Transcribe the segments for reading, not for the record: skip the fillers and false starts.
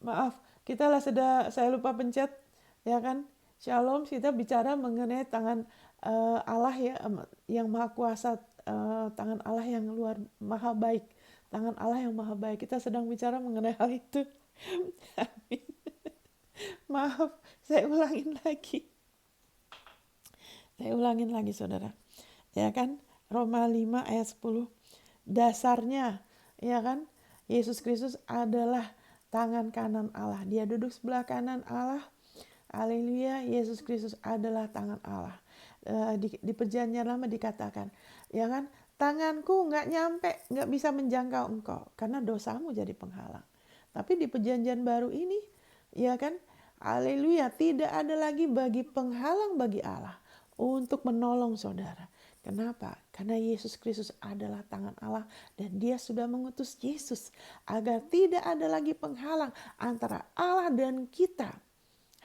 Maaf, saya lupa pencet, ya kan? Shalom, kita bicara mengenai tangan Allah ya, yang maha kuasa, tangan Allah yang maha baik, tangan Allah yang maha baik. Kita sedang bicara mengenai hal itu. Maaf, saya ulangin lagi. Saya ulangin lagi, saudara. Ya kan? Roma 5 ayat 10. Dasarnya, ya kan? Yesus Kristus adalah tangan kanan Allah. Dia duduk sebelah kanan Allah. Haleluya, Yesus Kristus adalah tangan Allah. Di perjanjian lama dikatakan, ya kan? Tanganku nggak nyampe, nggak bisa menjangkau engkau karena dosamu jadi penghalang. Tapi di perjanjian baru ini, ya kan? Haleluya, tidak ada lagi bagi penghalang bagi Allah untuk menolong saudara. Kenapa? Karena Yesus Kristus adalah tangan Allah dan dia sudah mengutus Yesus agar tidak ada lagi penghalang antara Allah dan kita.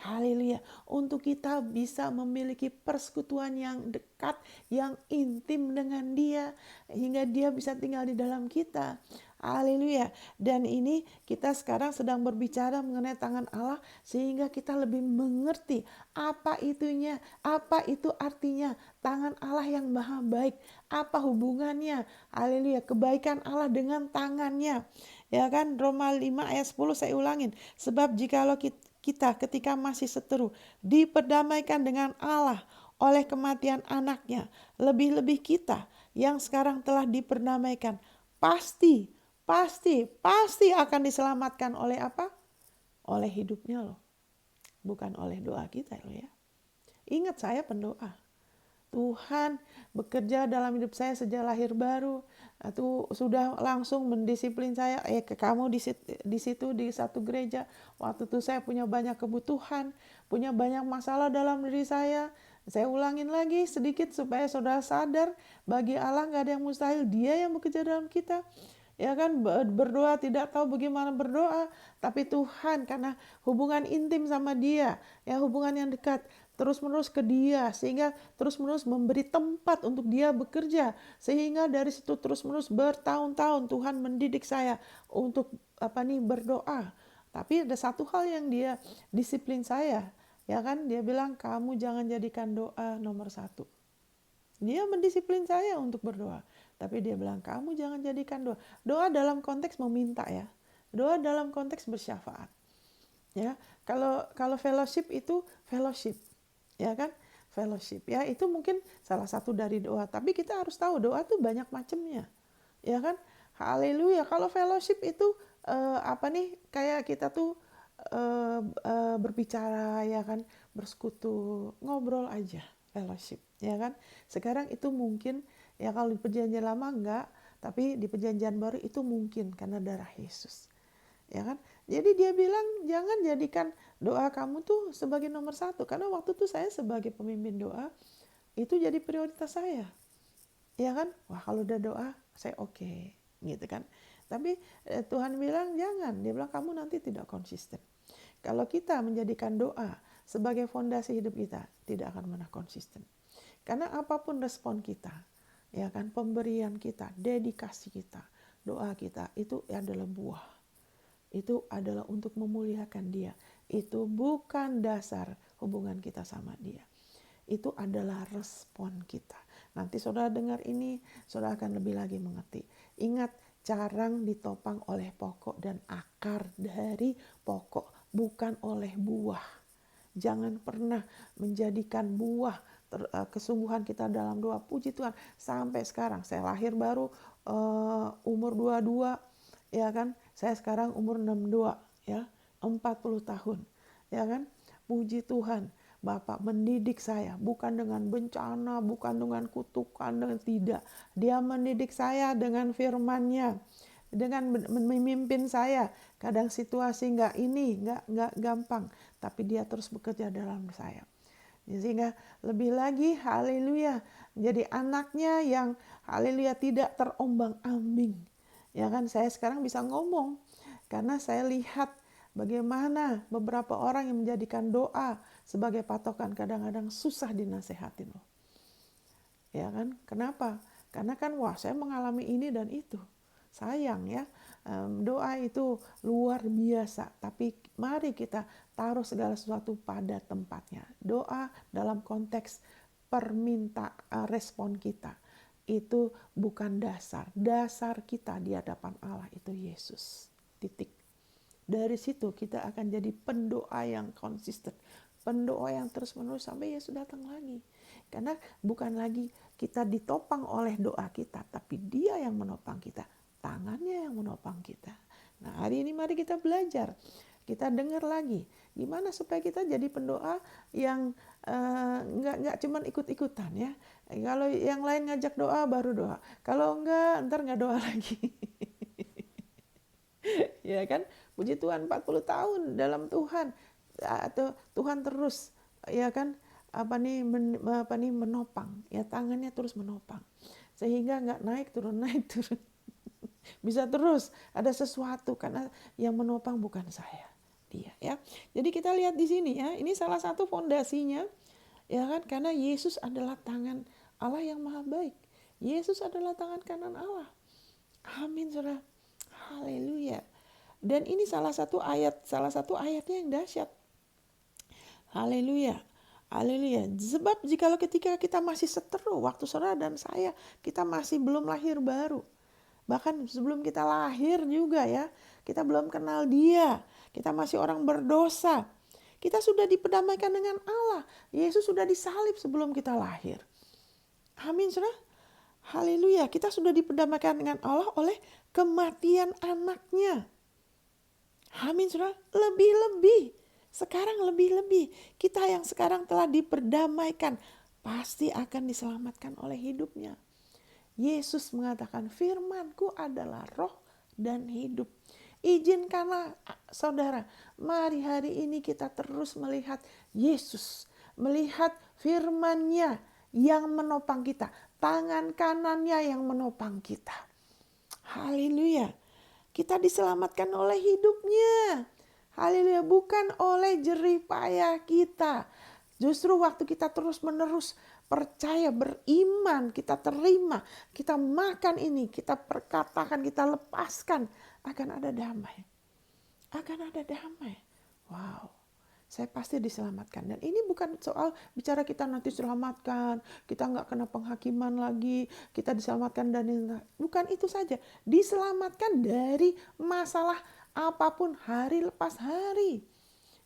Haleluya, untuk kita bisa memiliki persekutuan yang dekat, yang intim dengan dia, hingga dia bisa tinggal di dalam kita. Haleluya. Dan ini kita sekarang sedang berbicara mengenai tangan Allah, sehingga kita lebih mengerti apa itunya, apa itu artinya tangan Allah yang maha baik, apa hubungannya, haleluya, kebaikan Allah dengan tangannya. Ya kan, Roma 5 ayat 10 saya ulangin. Sebab jikalau kita ketika masih seteru diperdamaikan dengan Allah oleh kematian anaknya, lebih-lebih kita yang sekarang telah diperdamaikan pasti akan diselamatkan oleh apa? Oleh hidupnya loh, bukan oleh doa kita loh ya. Ingat, saya pendoa. Tuhan bekerja dalam hidup saya sejak lahir baru. Itu sudah langsung mendisiplin saya. Ke kamu di situ di satu gereja. Waktu itu saya punya banyak kebutuhan, punya banyak masalah dalam diri saya. Saya ulangin lagi sedikit supaya saudara sadar, bagi Allah nggak ada yang mustahil. Dia yang bekerja dalam kita. Ya kan, berdoa tidak tahu bagaimana berdoa, tapi Tuhan karena hubungan intim sama dia, ya hubungan yang dekat, terus-menerus ke dia, sehingga terus-menerus memberi tempat untuk dia bekerja, sehingga dari situ terus-menerus bertahun-tahun Tuhan mendidik saya untuk berdoa. Tapi ada satu hal yang dia disiplin saya, ya kan, dia bilang kamu jangan jadikan doa nomor satu. Dia mendisiplin saya untuk berdoa. Tapi dia bilang, kamu jangan jadikan doa. Doa dalam konteks meminta ya. Doa dalam konteks bersyafaat. Ya, kalau fellowship itu fellowship. Ya kan? Fellowship ya, itu mungkin salah satu dari doa. Tapi kita harus tahu doa tuh banyak macamnya. Ya kan? Haleluya. Kalau fellowship itu kayak kita tuh berbicara ya kan, bersekutu, ngobrol aja, fellowship ya kan. Sekarang itu mungkin ya, kalau di perjanjian lama enggak, tapi di perjanjian baru itu mungkin karena darah Yesus ya kan. Jadi dia bilang jangan jadikan doa kamu tuh sebagai nomor satu, karena waktu itu saya sebagai pemimpin doa itu jadi prioritas saya ya kan. Wah, kalau udah doa saya oke, gitu kan. Tapi Tuhan bilang jangan, dia bilang kamu nanti tidak konsisten. Kalau kita menjadikan doa sebagai fondasi hidup kita, tidak akan pernah konsisten. Karena apapun respon kita, ya kan, pemberian kita, dedikasi kita, doa kita, itu adalah buah. Itu adalah untuk memuliakan dia. Itu bukan dasar hubungan kita sama dia. Itu adalah respon kita. Nanti saudara dengar ini, saudara akan lebih lagi mengerti. Ingat, carang ditopang oleh pokok dan akar dari pokok, bukan oleh buah. Jangan pernah menjadikan buah kesungguhan kita dalam doa. Puji Tuhan, sampai sekarang saya lahir baru umur 22, ya kan. Saya sekarang umur 62, ya, 40 tahun, ya kan. Puji Tuhan, Bapak mendidik saya bukan dengan bencana, bukan dengan kutukan, dengan tidak. Dia mendidik saya dengan firman-Nya, dengan memimpin saya. Kadang situasi nggak gampang, tapi dia terus bekerja dalam saya. Sehingga lebih lagi, haleluya, menjadi anaknya yang haleluya tidak terombang-ambing. Ya kan, saya sekarang bisa ngomong karena saya lihat bagaimana beberapa orang yang menjadikan doa sebagai patokan kadang-kadang susah dinasehatin loh. Ya kan? Kenapa? Karena kan saya mengalami ini dan itu. sayang ya. Doa itu luar biasa, tapi mari kita taruh segala sesuatu pada tempatnya. Doa dalam konteks respon kita itu bukan dasar. Dasar kita di hadapan Allah itu Yesus. Titik. Dari situ kita akan jadi pendoa yang konsisten, pendoa yang terus-menerus sampai Yesus datang lagi. Karena bukan lagi kita ditopang oleh doa kita, tapi Dia yang menopang kita, tangannya yang menopang kita. Nah, hari ini mari kita belajar, kita dengar lagi gimana supaya kita jadi pendoa yang nggak cuman ikut-ikutan ya. Kalau yang lain ngajak doa baru doa, kalau enggak ntar nggak doa lagi. Ya kan, puji Tuhan 40 tahun dalam Tuhan, atau Tuhan terus ya kan menopang ya, tangannya terus menopang sehingga nggak naik turun bisa terus ada sesuatu, karena yang menopang bukan saya, Dia ya. Jadi kita lihat di sini ya, ini salah satu fondasinya ya kan, karena Yesus adalah tangan Allah yang maha baik. Yesus adalah tangan kanan Allah. Amin, saudara. Haleluya. Dan ini salah satu ayatnya yang dahsyat. Haleluya. Haleluya. Sebab jikalau ketika kita masih seteru, waktu saudara dan saya, kita masih belum lahir baru. Bahkan sebelum kita lahir juga ya, kita belum kenal Dia. Kita masih orang berdosa. Kita sudah diperdamaikan dengan Allah. Yesus sudah disalib sebelum kita lahir. Amin, saudara. Haleluya. Kita sudah diperdamaikan dengan Allah oleh kematian anaknya. Amin, saudara. Lebih-lebih. Sekarang lebih-lebih. Kita yang sekarang telah diperdamaikan pasti akan diselamatkan oleh hidupnya. Yesus mengatakan, firman-Ku adalah roh dan hidup. Izinkanlah saudara, mari hari ini kita terus melihat Yesus. Melihat firman-Nya yang menopang kita. Tangan kanannya yang menopang kita. Haleluya. Kita diselamatkan oleh hidupnya. Haleluya, bukan oleh jerih payah kita. Justru waktu kita terus-menerus percaya, beriman, kita terima, kita makan ini, kita perkatakan, kita lepaskan, akan ada damai. Akan ada damai. Wow, saya pasti diselamatkan. Dan ini bukan soal bicara kita nanti diselamatkan, kita nggak kena penghakiman lagi, kita diselamatkan dan bukan itu saja. Diselamatkan dari masalah apapun hari lepas hari.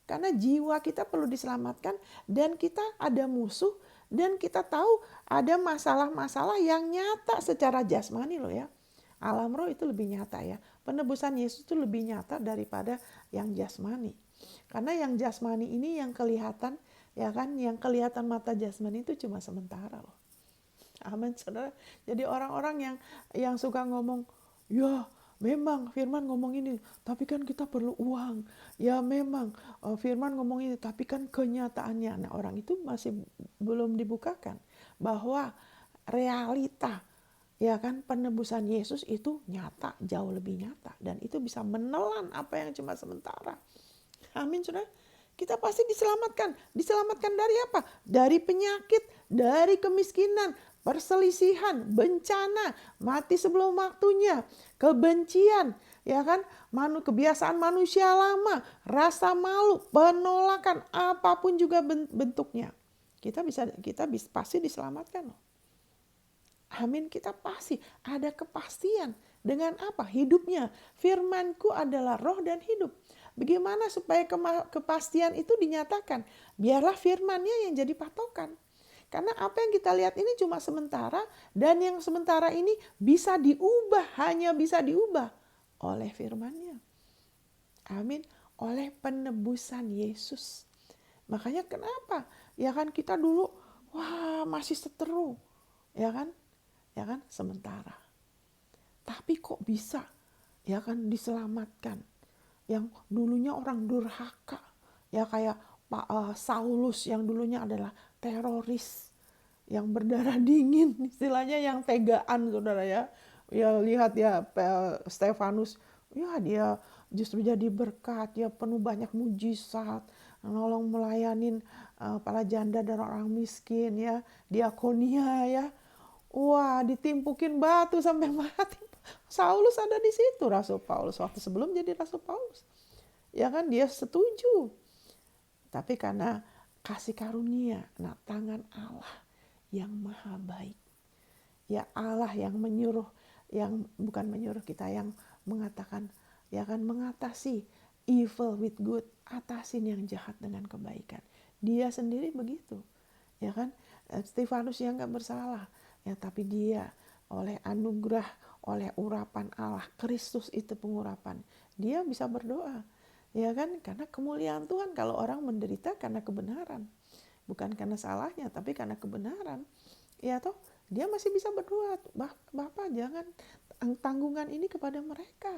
Karena jiwa kita perlu diselamatkan dan kita ada musuh dan kita tahu ada masalah-masalah yang nyata secara jasmani loh ya. Alam roh itu lebih nyata ya. Penebusan Yesus itu lebih nyata daripada yang jasmani. Karena yang jasmani ini yang kelihatan ya kan, yang kelihatan mata jasmani itu cuma sementara loh. Amin, saudara. Jadi orang-orang yang suka ngomong, ya memang firman ngomong ini, tapi kan kita perlu uang. Ya memang firman ngomong ini, tapi kan kenyataannya. Nah, orang itu masih belum dibukakan bahwa realita ya kan penebusan Yesus itu nyata, jauh lebih nyata, dan itu bisa menelan apa yang cuma sementara. Amin, saudara. Kita pasti diselamatkan. Diselamatkan dari apa? Dari penyakit, dari kemiskinan, perselisihan, bencana, mati sebelum waktunya, kebencian, ya kan? Kebiasaan manusia lama, rasa malu, penolakan, apapun juga bentuknya. Kita pasti diselamatkan loh. Amin, kita pasti ada kepastian. Dengan apa? Hidupnya. Firman-Ku adalah roh dan hidup. Bagaimana supaya kepastian itu dinyatakan? Biarlah firman-Nya yang jadi patokan. Karena apa yang kita lihat ini cuma sementara, dan yang sementara ini bisa diubah, hanya bisa diubah oleh firman-Nya. Amin. Oleh penebusan Yesus. Makanya kenapa? Ya kan kita dulu masih seteru. Ya kan? Ya kan? Sementara. Tapi kok bisa ya kan diselamatkan? Yang dulunya orang durhaka, ya kayak Pak Saulus yang dulunya adalah teroris, yang berdarah dingin, istilahnya yang tegaan, saudara ya. Ya lihat ya Stefanus, ya dia justru jadi berkat, ya penuh banyak mujizat, nolong melayanin para janda dan orang miskin ya, diakonia ya. Wah, ditimpukin batu sampai mati. Saulus ada di situ, Rasul Paulus waktu sebelum jadi Rasul Paulus. Ya kan, dia setuju. Tapi karena kasih karunia, nah tangan Allah yang maha baik. Ya Allah yang menyuruh, yang bukan menyuruh kita, yang mengatakan, ya kan, mengatasi evil with good, atasin yang jahat dengan kebaikan. Dia sendiri begitu, ya kan. Stefanus yang gak bersalah, ya tapi dia oleh anugerah, oleh urapan Allah, Kristus itu pengurapan, dia bisa berdoa, ya kan, karena kemuliaan Tuhan. Kalau orang menderita karena kebenaran, bukan karena salahnya, tapi karena kebenaran, ya toh, dia masih bisa berdoa, Bapak jangan tanggungan ini kepada mereka.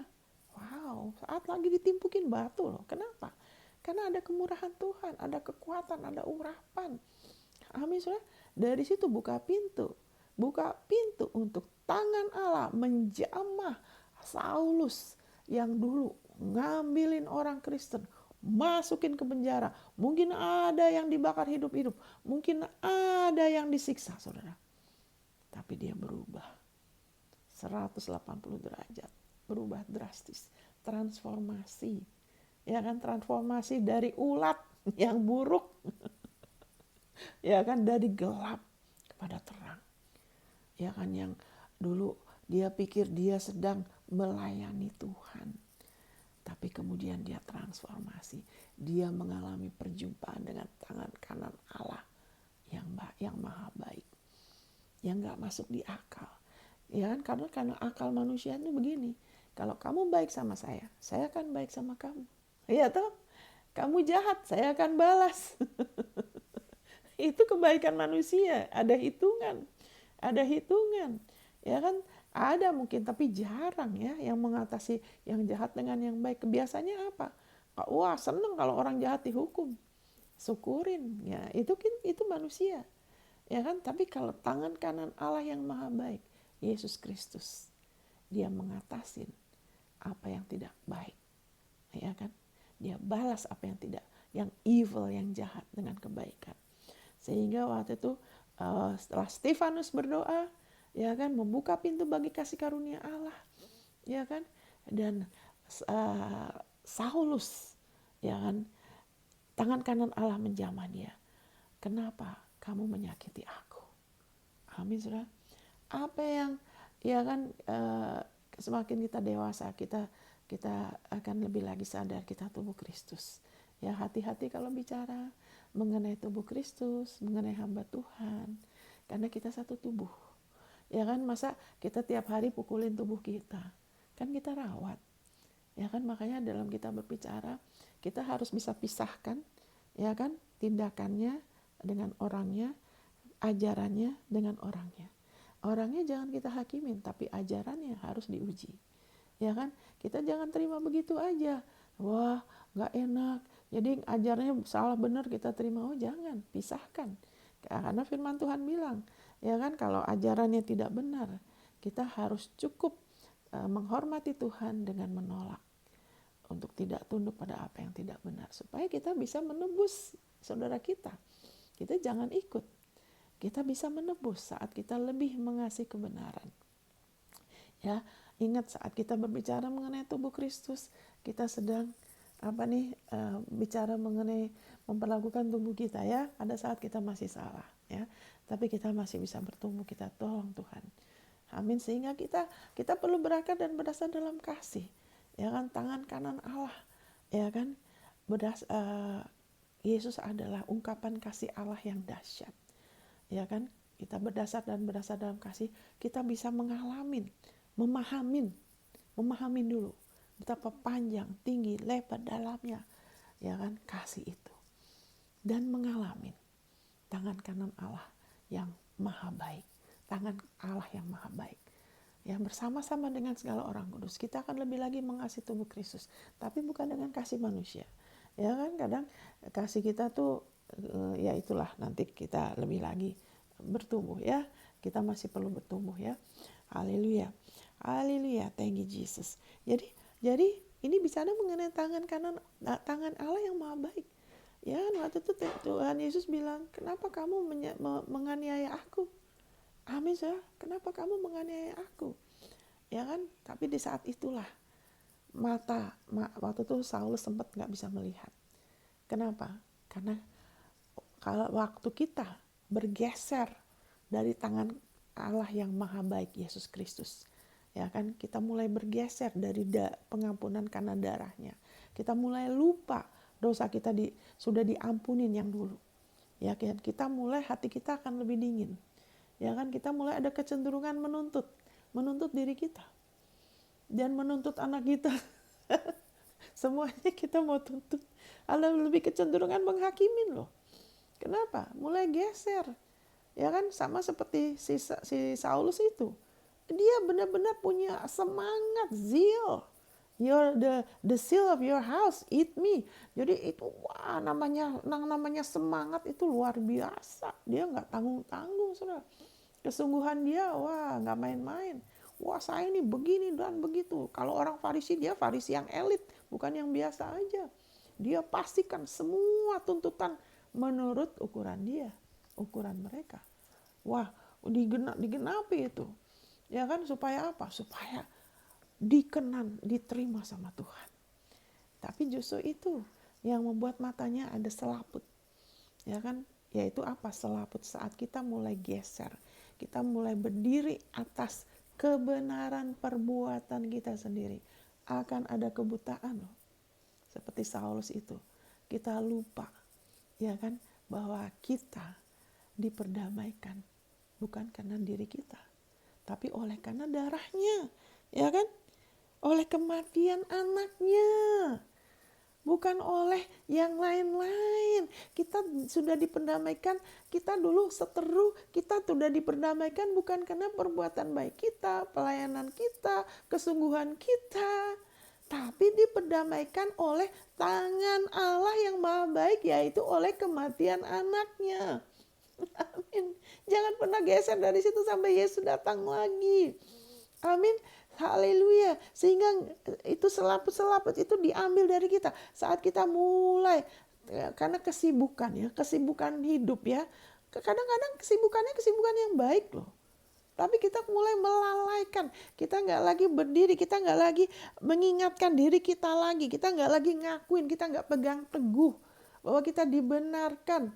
Wow, saat lagi ditimpukin batu loh. Kenapa? Karena ada kemurahan Tuhan, ada kekuatan, ada urapan. Amin, saudara. Dari situ buka pintu untuk tangan Allah menjamah Saulus yang dulu ngambilin orang Kristen, masukin ke penjara. Mungkin ada yang dibakar hidup-hidup, mungkin ada yang disiksa, saudara. Tapi dia berubah 180 derajat, berubah drastis, transformasi. Ya kan, transformasi dari ulat yang buruk, ya kan, dari gelap kepada terang. Ya kan, yang dulu dia pikir dia sedang melayani Tuhan, tapi kemudian dia transformasi. Dia mengalami perjumpaan dengan tangan kanan Allah yang maha baik, yang gak masuk di akal. Ya kan, karena akal manusia itu begini, kalau kamu baik sama saya akan baik sama kamu. Iya toh, kamu jahat, saya akan balas. Itu kebaikan manusia, ada hitungan. Ya kan, ada mungkin tapi jarang ya yang mengatasi yang jahat dengan yang baik. Kebiasaannya apa? Wah, seneng kalau orang jahat dihukum. Syukurin, ya itu manusia. Ya kan, tapi kalau tangan kanan Allah yang maha baik, Yesus Kristus, dia mengatasin apa yang tidak baik. Ya kan? Dia balas apa yang tidak, yang evil, yang jahat dengan kebaikan. Sehingga waktu itu setelah Stefanus berdoa, ya kan, membuka pintu bagi kasih karunia Allah, ya kan, dan Saulus, ya kan, tangan kanan Allah menjamah dia. Kenapa kamu menyakiti aku? Amin, saudara. Apa yang, ya kan, semakin kita dewasa, kita akan lebih lagi sadar kita tubuh Kristus. Ya, hati-hati kalau bicara mengenai tubuh Kristus, mengenai hamba Tuhan, karena kita satu tubuh. Ya kan, masa kita tiap hari pukulin tubuh kita? Kan kita rawat. Ya kan, makanya dalam kita berbicara, kita harus bisa pisahkan, ya kan, tindakannya dengan orangnya, ajarannya dengan orangnya. Orangnya jangan kita hakimin, tapi ajarannya harus diuji. Ya kan, kita jangan terima begitu aja. Wah, gak enak, jadi ajarnya salah benar kita terima. Oh jangan, pisahkan. Karena firman Tuhan bilang, ya kan, kalau ajarannya tidak benar, kita harus cukup menghormati Tuhan dengan menolak, untuk tidak tunduk pada apa yang tidak benar, supaya kita bisa menebus saudara kita. Kita jangan ikut. Kita bisa menebus saat kita lebih mengasihi kebenaran. Ya, ingat saat kita berbicara mengenai tubuh Kristus, kita sedang bicara mengenai memperlakukan tubuh kita, ya. Ada saat kita masih salah, ya. Tapi kita masih bisa bertumbuh, kita tolong Tuhan. Amin. Sehingga kita perlu berakar dan berdasar dalam kasih. Ya kan, tangan kanan Allah, ya kan, Yesus adalah ungkapan kasih Allah yang dahsyat. Ya kan, kita berdasar dalam kasih, kita bisa memahamin dulu betapa panjang, tinggi, lebar, dalamnya, ya kan, kasih itu, dan mengalami tangan kanan Allah yang maha baik, tangan Allah yang maha baik. Ya, bersama-sama dengan segala orang kudus, kita akan lebih lagi mengasihi tubuh Kristus, tapi bukan dengan kasih manusia. Ya kan, kadang kasih kita tuh ya itulah, nanti kita lebih lagi bertumbuh, ya. Kita masih perlu bertumbuh, ya. Haleluya. Haleluya. Thank you Jesus. Jadi ini bicara mengenai tangan kanan, tangan Allah yang maha baik. Ya, waktu itu Tuhan Yesus bilang, kenapa kamu menganiaya aku? Amin, saudara. Kenapa kamu menganiaya aku? ya kan? Tapi di saat itulah waktu itu Saulus sempat nggak bisa melihat. Kenapa? Karena kalau waktu kita bergeser dari tangan Allah yang maha baik, Yesus Kristus, ya kan, kita mulai bergeser dari pengampunan karena darahnya. Kita mulai lupa dosa kita sudah diampunin yang dulu. Ya kan, kita mulai hati kita akan lebih dingin. Ya kan, kita mulai ada kecenderungan menuntut diri kita dan menuntut anak kita. Semuanya kita mau tuntut. Ada lebih kecenderungan menghakimin loh. Kenapa? Mulai geser. Ya kan, sama seperti si Saulus itu. Dia benar-benar punya semangat, zeal. You're the seal of your house, eat me. Jadi itu wah, namanya semangat itu luar biasa. Dia nggak tanggung-tanggung, saudara. Kesungguhan dia, wah nggak main-main. Wah saya ini begini dan begitu. Kalau orang Farisi, dia Farisi yang elit, bukan yang biasa aja. Dia pastikan semua tuntutan menurut ukuran dia, ukuran mereka. Wah, digenapi itu. Ya kan, supaya apa? Supaya diterima sama Tuhan. Tapi justru itu yang membuat matanya ada selaput. Ya kan? Yaitu apa? Selaput saat kita mulai geser. Kita mulai berdiri atas kebenaran perbuatan kita sendiri. Akan ada kebutaan loh. Seperti Saulus itu. Kita lupa, ya kan, bahwa kita diperdamaikan bukan karena diri kita, tapi oleh karena darahnya, ya kan? Oleh kematian anaknya, bukan oleh yang lain-lain. Kita sudah diperdamaikan, kita dulu seteru, kita sudah diperdamaikan bukan karena perbuatan baik kita, pelayanan kita, kesungguhan kita, tapi diperdamaikan oleh tangan Allah yang maha baik, yaitu oleh kematian anaknya. Amin. Jangan pernah geser dari situ sampai Yesus datang lagi. Amin. Haleluya. Sehingga itu selaput-selaput itu diambil dari kita saat kita mulai, karena kesibukan hidup ya. Kadang-kadang kesibukan yang baik loh. Tapi kita mulai melalaikan. Kita nggak lagi berdiri, kita nggak lagi mengingatkan diri kita lagi. Kita nggak lagi ngakuin, kita nggak pegang teguh bahwa kita dibenarkan.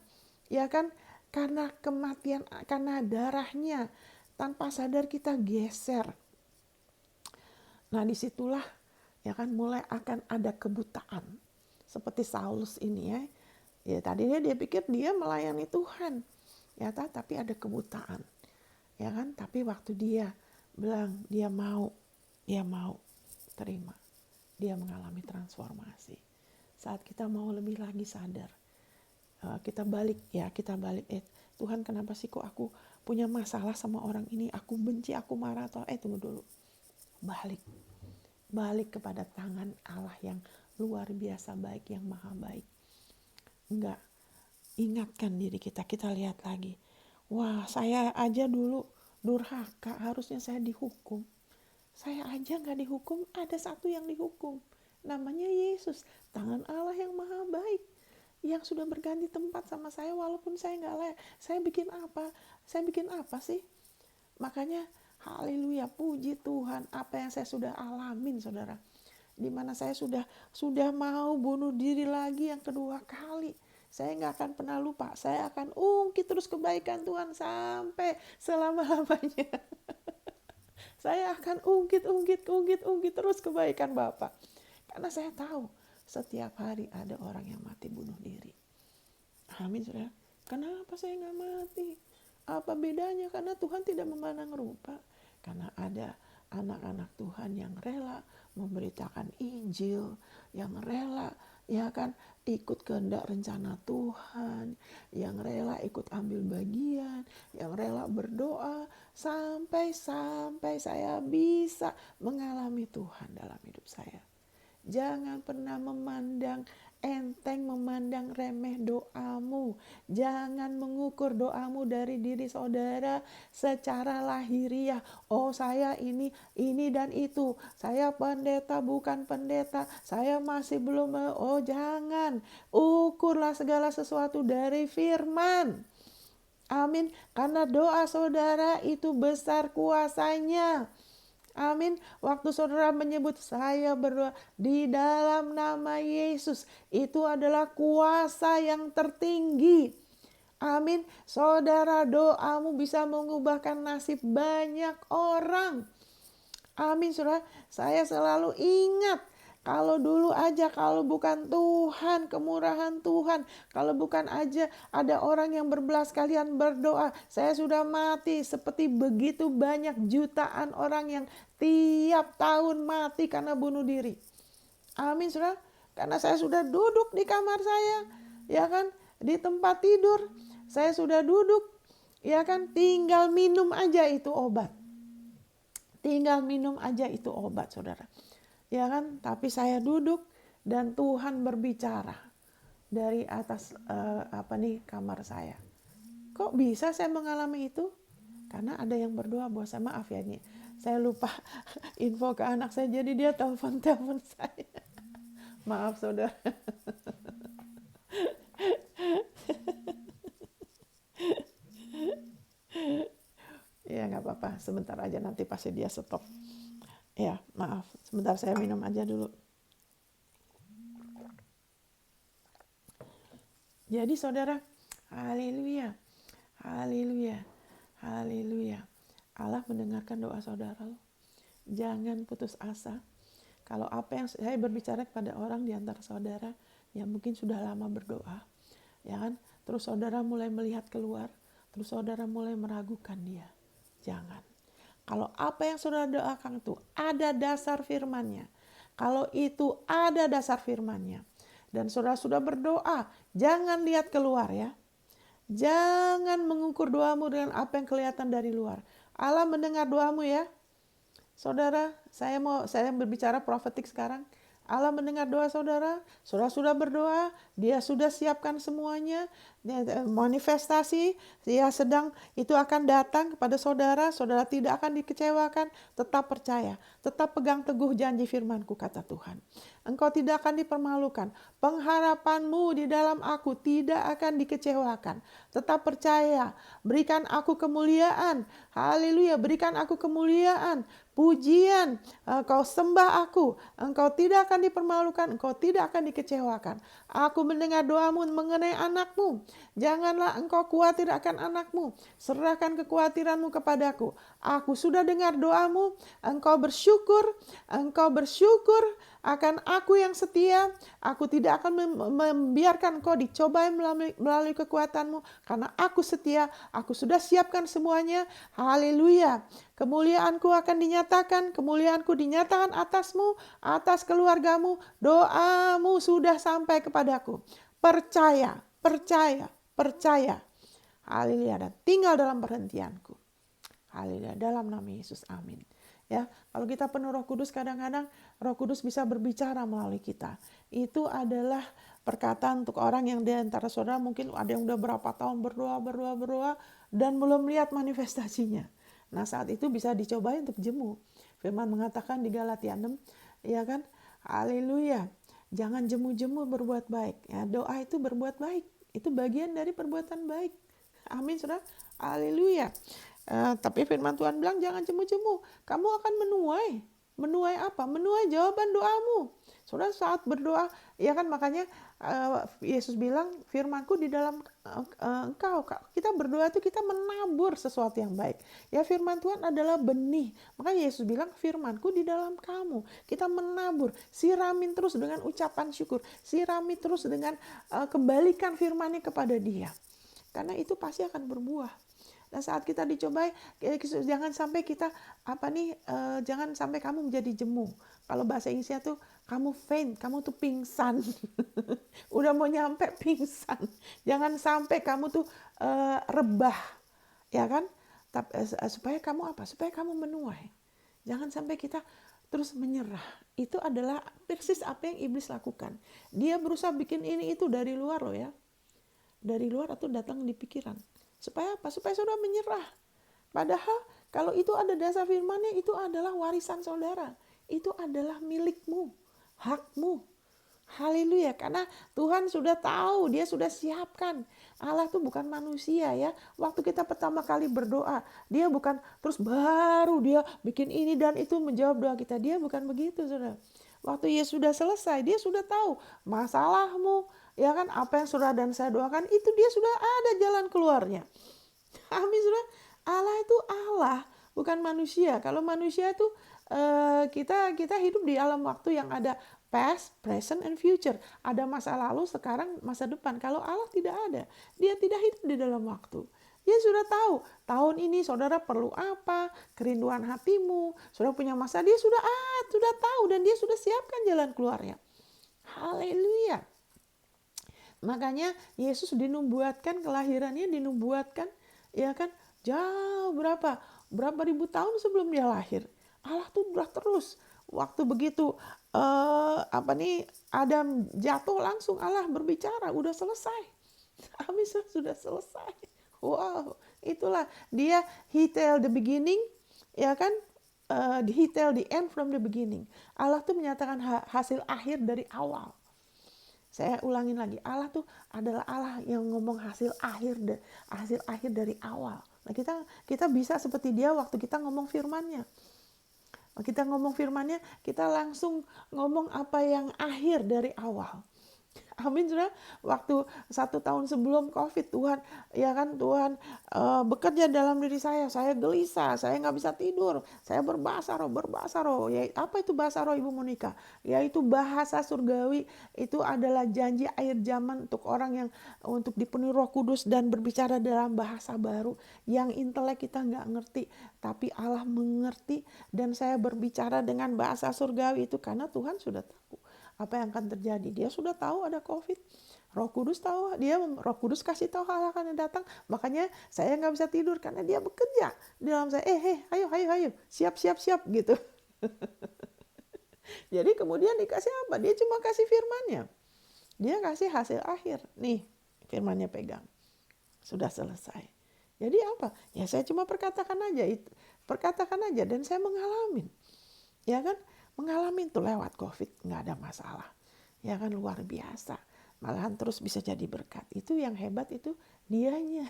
Ya kan? Karena kematian, karena darahnya. Tanpa sadar kita geser. Nah disitulah ya kan mulai akan ada kebutaan. Seperti Saulus ini ya. Ya tadinya dia pikir dia melayani Tuhan. Ya tapi ada kebutaan. Ya kan, tapi waktu dia bilang dia mau terima. Dia mengalami transformasi. Saat kita mau lebih lagi sadar. Kita balik. Tuhan kenapa sih kok aku punya masalah sama orang ini, aku benci, aku marah, atau tunggu dulu. Balik kepada tangan Allah yang luar biasa baik, yang maha baik. Enggak, ingatkan diri kita lihat lagi. Wah, saya aja dulu durhaka, harusnya saya dihukum. Saya aja gak dihukum, ada satu yang dihukum. Namanya Yesus, tangan Allah yang maha baik. Yang sudah berganti tempat sama saya walaupun saya gak layak. Saya bikin apa sih? Makanya haleluya, puji Tuhan, apa yang saya sudah alamin saudara. Dimana saya sudah mau bunuh diri lagi yang kedua kali. Saya gak akan pernah lupa. Saya akan ungkit terus kebaikan Tuhan sampai selama-lamanya. Saya akan ungkit terus kebaikan Bapa. Karena saya tahu setiap hari ada orang yang mati bunuh diri. Amin saudara. Kenapa saya gak mati? Apa bedanya? Karena Tuhan tidak memandang rupa. Karena ada anak-anak Tuhan yang rela memberitakan Injil, yang rela ya kan ikut kehendak rencana Tuhan, yang rela ikut ambil bagian, yang rela berdoa sampai saya bisa mengalami Tuhan dalam hidup saya. Jangan pernah memandang enteng, memandang remeh doamu. Jangan mengukur doamu dari diri saudara secara lahiriah. Oh saya ini dan itu. Saya pendeta bukan pendeta. Saya masih belum. Oh jangan. Ukurlah segala sesuatu dari firman. Amin. Karena doa saudara itu besar kuasanya. Amin. Waktu saudara menyebut saya berdoa di dalam nama Yesus, itu adalah kuasa yang tertinggi. Amin. Saudara, doamu bisa mengubahkan nasib banyak orang. Amin, saudara. Saya selalu ingat, kalau dulu aja, kalau bukan Tuhan, kemurahan Tuhan, kalau bukan aja ada orang yang berbelas kalian berdoa, saya sudah mati. Seperti begitu banyak jutaan orang yang tiap tahun mati karena bunuh diri. Amin, saudara. Karena saya sudah duduk di kamar saya, ya kan, di tempat tidur, saya sudah duduk, ya kan, tinggal minum aja itu obat. Tinggal minum aja itu obat, saudara. Ya kan? Tapi saya duduk dan Tuhan berbicara dari atas kamar saya. Kok bisa saya mengalami itu? Karena ada yang berdoa buat saya. Maaf ya, ini saya lupa info ke anak saya, jadi dia telepon saya. Maaf, saudara. Ya nggak apa-apa, sebentar aja, nanti pasti dia stop. Ya, maaf. Sebentar saya minum aja dulu. Jadi saudara, haleluya. Haleluya. Haleluya. Allah mendengarkan doa saudara loh. Jangan putus asa. Kalau apa yang saya berbicara kepada orang di antara saudara yang mungkin sudah lama berdoa, ya kan? Terus saudara mulai melihat keluar, terus saudara mulai meragukan dia. Jangan. Kalau apa yang saudara doakan itu ada dasar firman-Nya. Kalau itu ada dasar firman-Nya dan saudara sudah berdoa, jangan lihat keluar ya. Jangan mengukur doamu dengan apa yang kelihatan dari luar. Allah mendengar doamu ya. Saudara, saya berbicara profetik sekarang. Allah mendengar doa saudara. Saudara sudah berdoa, dia sudah siapkan semuanya. Manifestasi, dia sedang, itu akan datang kepada saudara. Saudara tidak akan dikecewakan. Tetap percaya, tetap pegang teguh janji firman-Ku, kata Tuhan. Engkau tidak akan dipermalukan. Pengharapanmu di dalam Aku tidak akan dikecewakan. Tetap percaya, berikan Aku kemuliaan. Haleluya, berikan Aku kemuliaan. Pujian, engkau sembah Aku, engkau tidak akan dipermalukan, engkau tidak akan dikecewakan. Aku mendengar doamu mengenai anakmu. Janganlah engkau khawatir akan anakmu. Serahkan kekhawatiranmu kepadaku. Aku sudah dengar doamu, engkau bersyukur akan Aku yang setia. Aku tidak akan membiarkan engkau dicobai melalui kekuatanmu, karena Aku setia. Aku sudah siapkan semuanya. Haleluya. Kemuliaanku akan dinyatakan, kemuliaanku dinyatakan atasmu, atas keluargamu. Doamu sudah sampai kepadaku. Percaya, percaya, percaya. Haleluya, dan tinggal dalam perhentianku. Haleluya, dalam nama Yesus, amin. Ya, kalau kita penuh Roh Kudus, kadang-kadang Roh Kudus bisa berbicara melalui kita. Itu adalah perkataan untuk orang yang di antara saudara mungkin ada yang udah berapa tahun berdoa dan belum lihat manifestasinya. Nah, saat itu bisa dicoba untuk jemu. Firman mengatakan di Galatia 6, ya kan? Haleluya. Jangan jemu-jemu berbuat baik. Ya, doa itu berbuat baik. Itu bagian dari perbuatan baik. Amin, saudara. Haleluya. Tapi firman Tuhan bilang jangan jemu-jemu. Kamu akan menuai. Menuai apa? Menuai jawaban doamu. Saudara saat berdoa, ya kan, makanya Yesus bilang firman-Ku di dalam engkau. Kita berdoa itu kita menabur sesuatu yang baik. Ya, firman Tuhan adalah benih. Makanya Yesus bilang firman-Ku di dalam kamu. Kita menabur, siramin terus dengan ucapan syukur. Sirami terus dengan kembalikan firman-Nya kepada Dia. Karena itu pasti akan berbuah. Dan saat kita dicobai, jangan sampai kita jangan sampai kamu menjadi jemu. Kalau bahasa Inggrisnya tuh kamu faint, kamu tuh pingsan. Udah mau nyampe pingsan. Jangan sampai kamu tuh rebah, ya kan? Supaya kamu apa? Supaya kamu menuai. Jangan sampai kita terus menyerah. Itu adalah persis apa yang iblis lakukan. Dia berusaha bikin ini itu dari luar loh ya. Dari luar atau datang di pikiran. Supaya apa? Supaya saudara menyerah. Padahal kalau itu ada dasar firman-Nya, itu adalah warisan saudara. Itu adalah milikmu, hakmu. Haleluya, karena Tuhan sudah tahu, dia sudah siapkan. Allah tuh bukan manusia ya. Waktu kita pertama kali berdoa, dia bukan terus baru dia bikin ini dan itu menjawab doa kita. Dia bukan begitu, saudara. Waktu Yesus sudah selesai, dia sudah tahu masalahmu, ya kan, apa yang saudara dan saya doakan, itu dia sudah ada jalan keluarnya. Amin, saudara. Allah itu Allah, bukan manusia. Kalau manusia itu kita hidup di alam waktu yang ada past, present, and future. Ada masa lalu, sekarang, masa depan. Kalau Allah tidak ada, dia tidak hidup di dalam waktu. Dia sudah tahu, tahun ini saudara perlu apa, kerinduan hatimu, saudara punya masa, dia sudah tahu dan dia sudah siapkan jalan keluarnya. Haleluya. Makanya Yesus dinubuatkan, kelahirannya dinubuatkan, ya kan, jauh berapa ribu tahun sebelum dia lahir. Allah tuh udah terus. Waktu begitu Adam jatuh, langsung Allah berbicara, udah selesai. Amin, sudah selesai. Wow, itulah dia, he tell the beginning, ya kan, he tell the end from the beginning. Allah tuh menyatakan hasil akhir dari awal. Saya ulangin lagi, Allah tuh adalah Allah yang ngomong hasil akhir dari awal. Nah, kita bisa seperti dia waktu kita ngomong firman-Nya. Kita ngomong firman-Nya, kita langsung ngomong apa yang akhir dari awal. Amin, saudara. Waktu 1 tahun sebelum COVID, Tuhan bekerja dalam diri saya gelisah, saya nggak bisa tidur, saya berbahasa roh. Ya, apa itu bahasa roh, Ibu Monica? Yaitu bahasa surgawi, itu adalah janji akhir zaman untuk orang yang untuk dipenuhi Roh Kudus dan berbicara dalam bahasa baru yang intelek kita nggak ngerti, tapi Allah mengerti, dan saya berbicara dengan bahasa surgawi itu karena Tuhan sudah tahu apa yang akan terjadi. Dia sudah tahu ada COVID. Roh Kudus tahu, Roh Kudus kasih tahu hal akan datang. Makanya saya nggak bisa tidur karena dia bekerja di dalam saya. Ayo, siap gitu. Jadi kemudian dikasih apa? Dia cuma kasih firman-Nya. Dia kasih hasil akhir. Nih, firman-Nya pegang. Sudah selesai. Jadi apa? Ya saya cuma perkatakan aja dan saya mengalamin. Ya kan? Mengalami itu lewat COVID, nggak ada masalah. Ya kan, luar biasa. Malahan terus bisa jadi berkat. Itu yang hebat, itu dianya.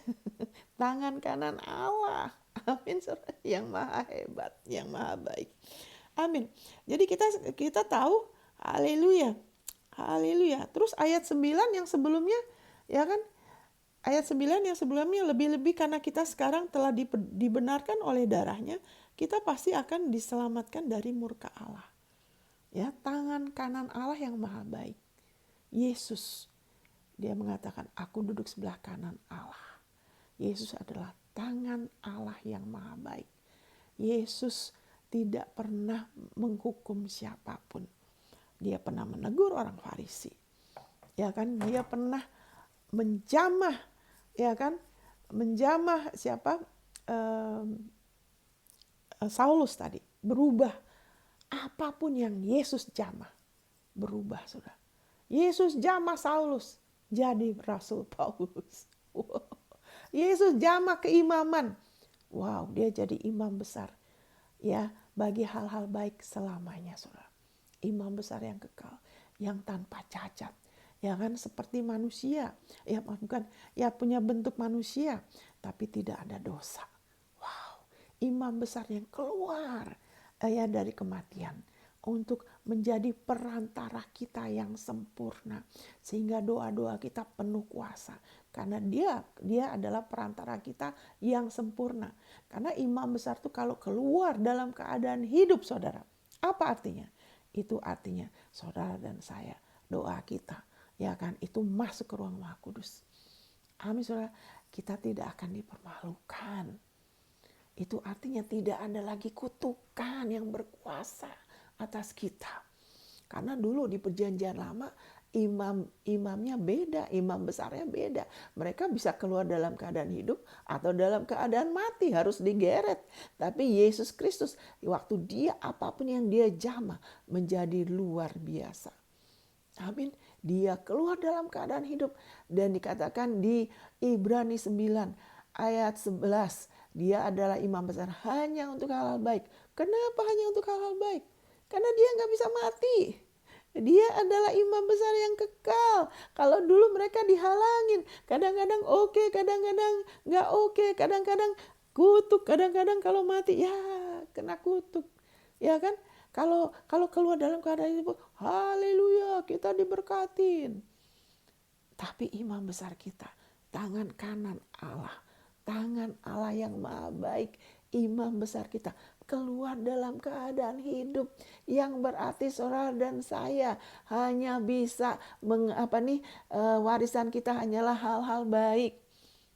Tangan kanan Allah. Amin. Yang maha hebat, yang maha baik. Amin. Jadi kita tahu, haleluya. Haleluya. Terus ayat 9 yang sebelumnya, ya kan? Ayat 9 yang sebelumnya, lebih-lebih karena kita sekarang telah dibenarkan oleh darahnya, kita pasti akan diselamatkan dari murka Allah. Ya, tangan kanan Allah yang maha baik. Yesus, dia mengatakan, aku duduk sebelah kanan Allah. Yesus adalah tangan Allah yang maha baik. Yesus tidak pernah menghukum siapapun. Dia pernah menegur orang Farisi. Ya kan, dia pernah menjamah, ya kan? Menjamah siapa? Saulus tadi, berubah. Apapun yang Yesus jamah, berubah, saudara. Yesus jamah Saulus, jadi Rasul Paulus. Wow. Yesus jamah keimaman. Wow, dia jadi imam besar. Ya, bagi hal-hal baik selamanya, saudara. Imam besar yang kekal, yang tanpa cacat. Ya kan, seperti manusia. Ya bukan, ya punya bentuk manusia, tapi tidak ada dosa. Wow, imam besar yang keluar dari kematian untuk menjadi perantara kita yang sempurna, sehingga doa-doa kita penuh kuasa karena dia adalah perantara kita yang sempurna. Karena imam besar itu kalau keluar dalam keadaan hidup, saudara, apa artinya? Itu artinya saudara dan saya, doa kita, ya kan, itu masuk ke ruang Maha Kudus. Amin, saudara. Kita tidak akan dipermalukan. Itu artinya tidak ada lagi kutukan yang berkuasa atas kita. Karena dulu di perjanjian lama, imamnya beda, imam besarnya beda. Mereka bisa keluar dalam keadaan hidup atau dalam keadaan mati, harus digeret. Tapi Yesus Kristus, waktu dia apapun yang dia jamah, menjadi luar biasa. Amin. Dia keluar dalam keadaan hidup. Dan dikatakan di Ibrani 9 ayat 11, dia adalah imam besar hanya untuk hal-hal baik. Kenapa hanya untuk hal-hal baik? Karena dia nggak bisa mati. Dia adalah imam besar yang kekal. Kalau dulu mereka dihalangin, kadang-kadang oke, kadang-kadang nggak oke, kadang-kadang kutuk, kadang-kadang kalau mati ya kena kutuk, ya kan? Kalau kalau keluar dalam keadaan itu, haleluya, kita diberkatin. Tapi imam besar kita, tangan kanan Allah, tangan Allah yang maha baik, imam besar kita keluar dalam keadaan hidup yang berarti saudara dan saya hanya bisa warisan kita hanyalah hal-hal baik.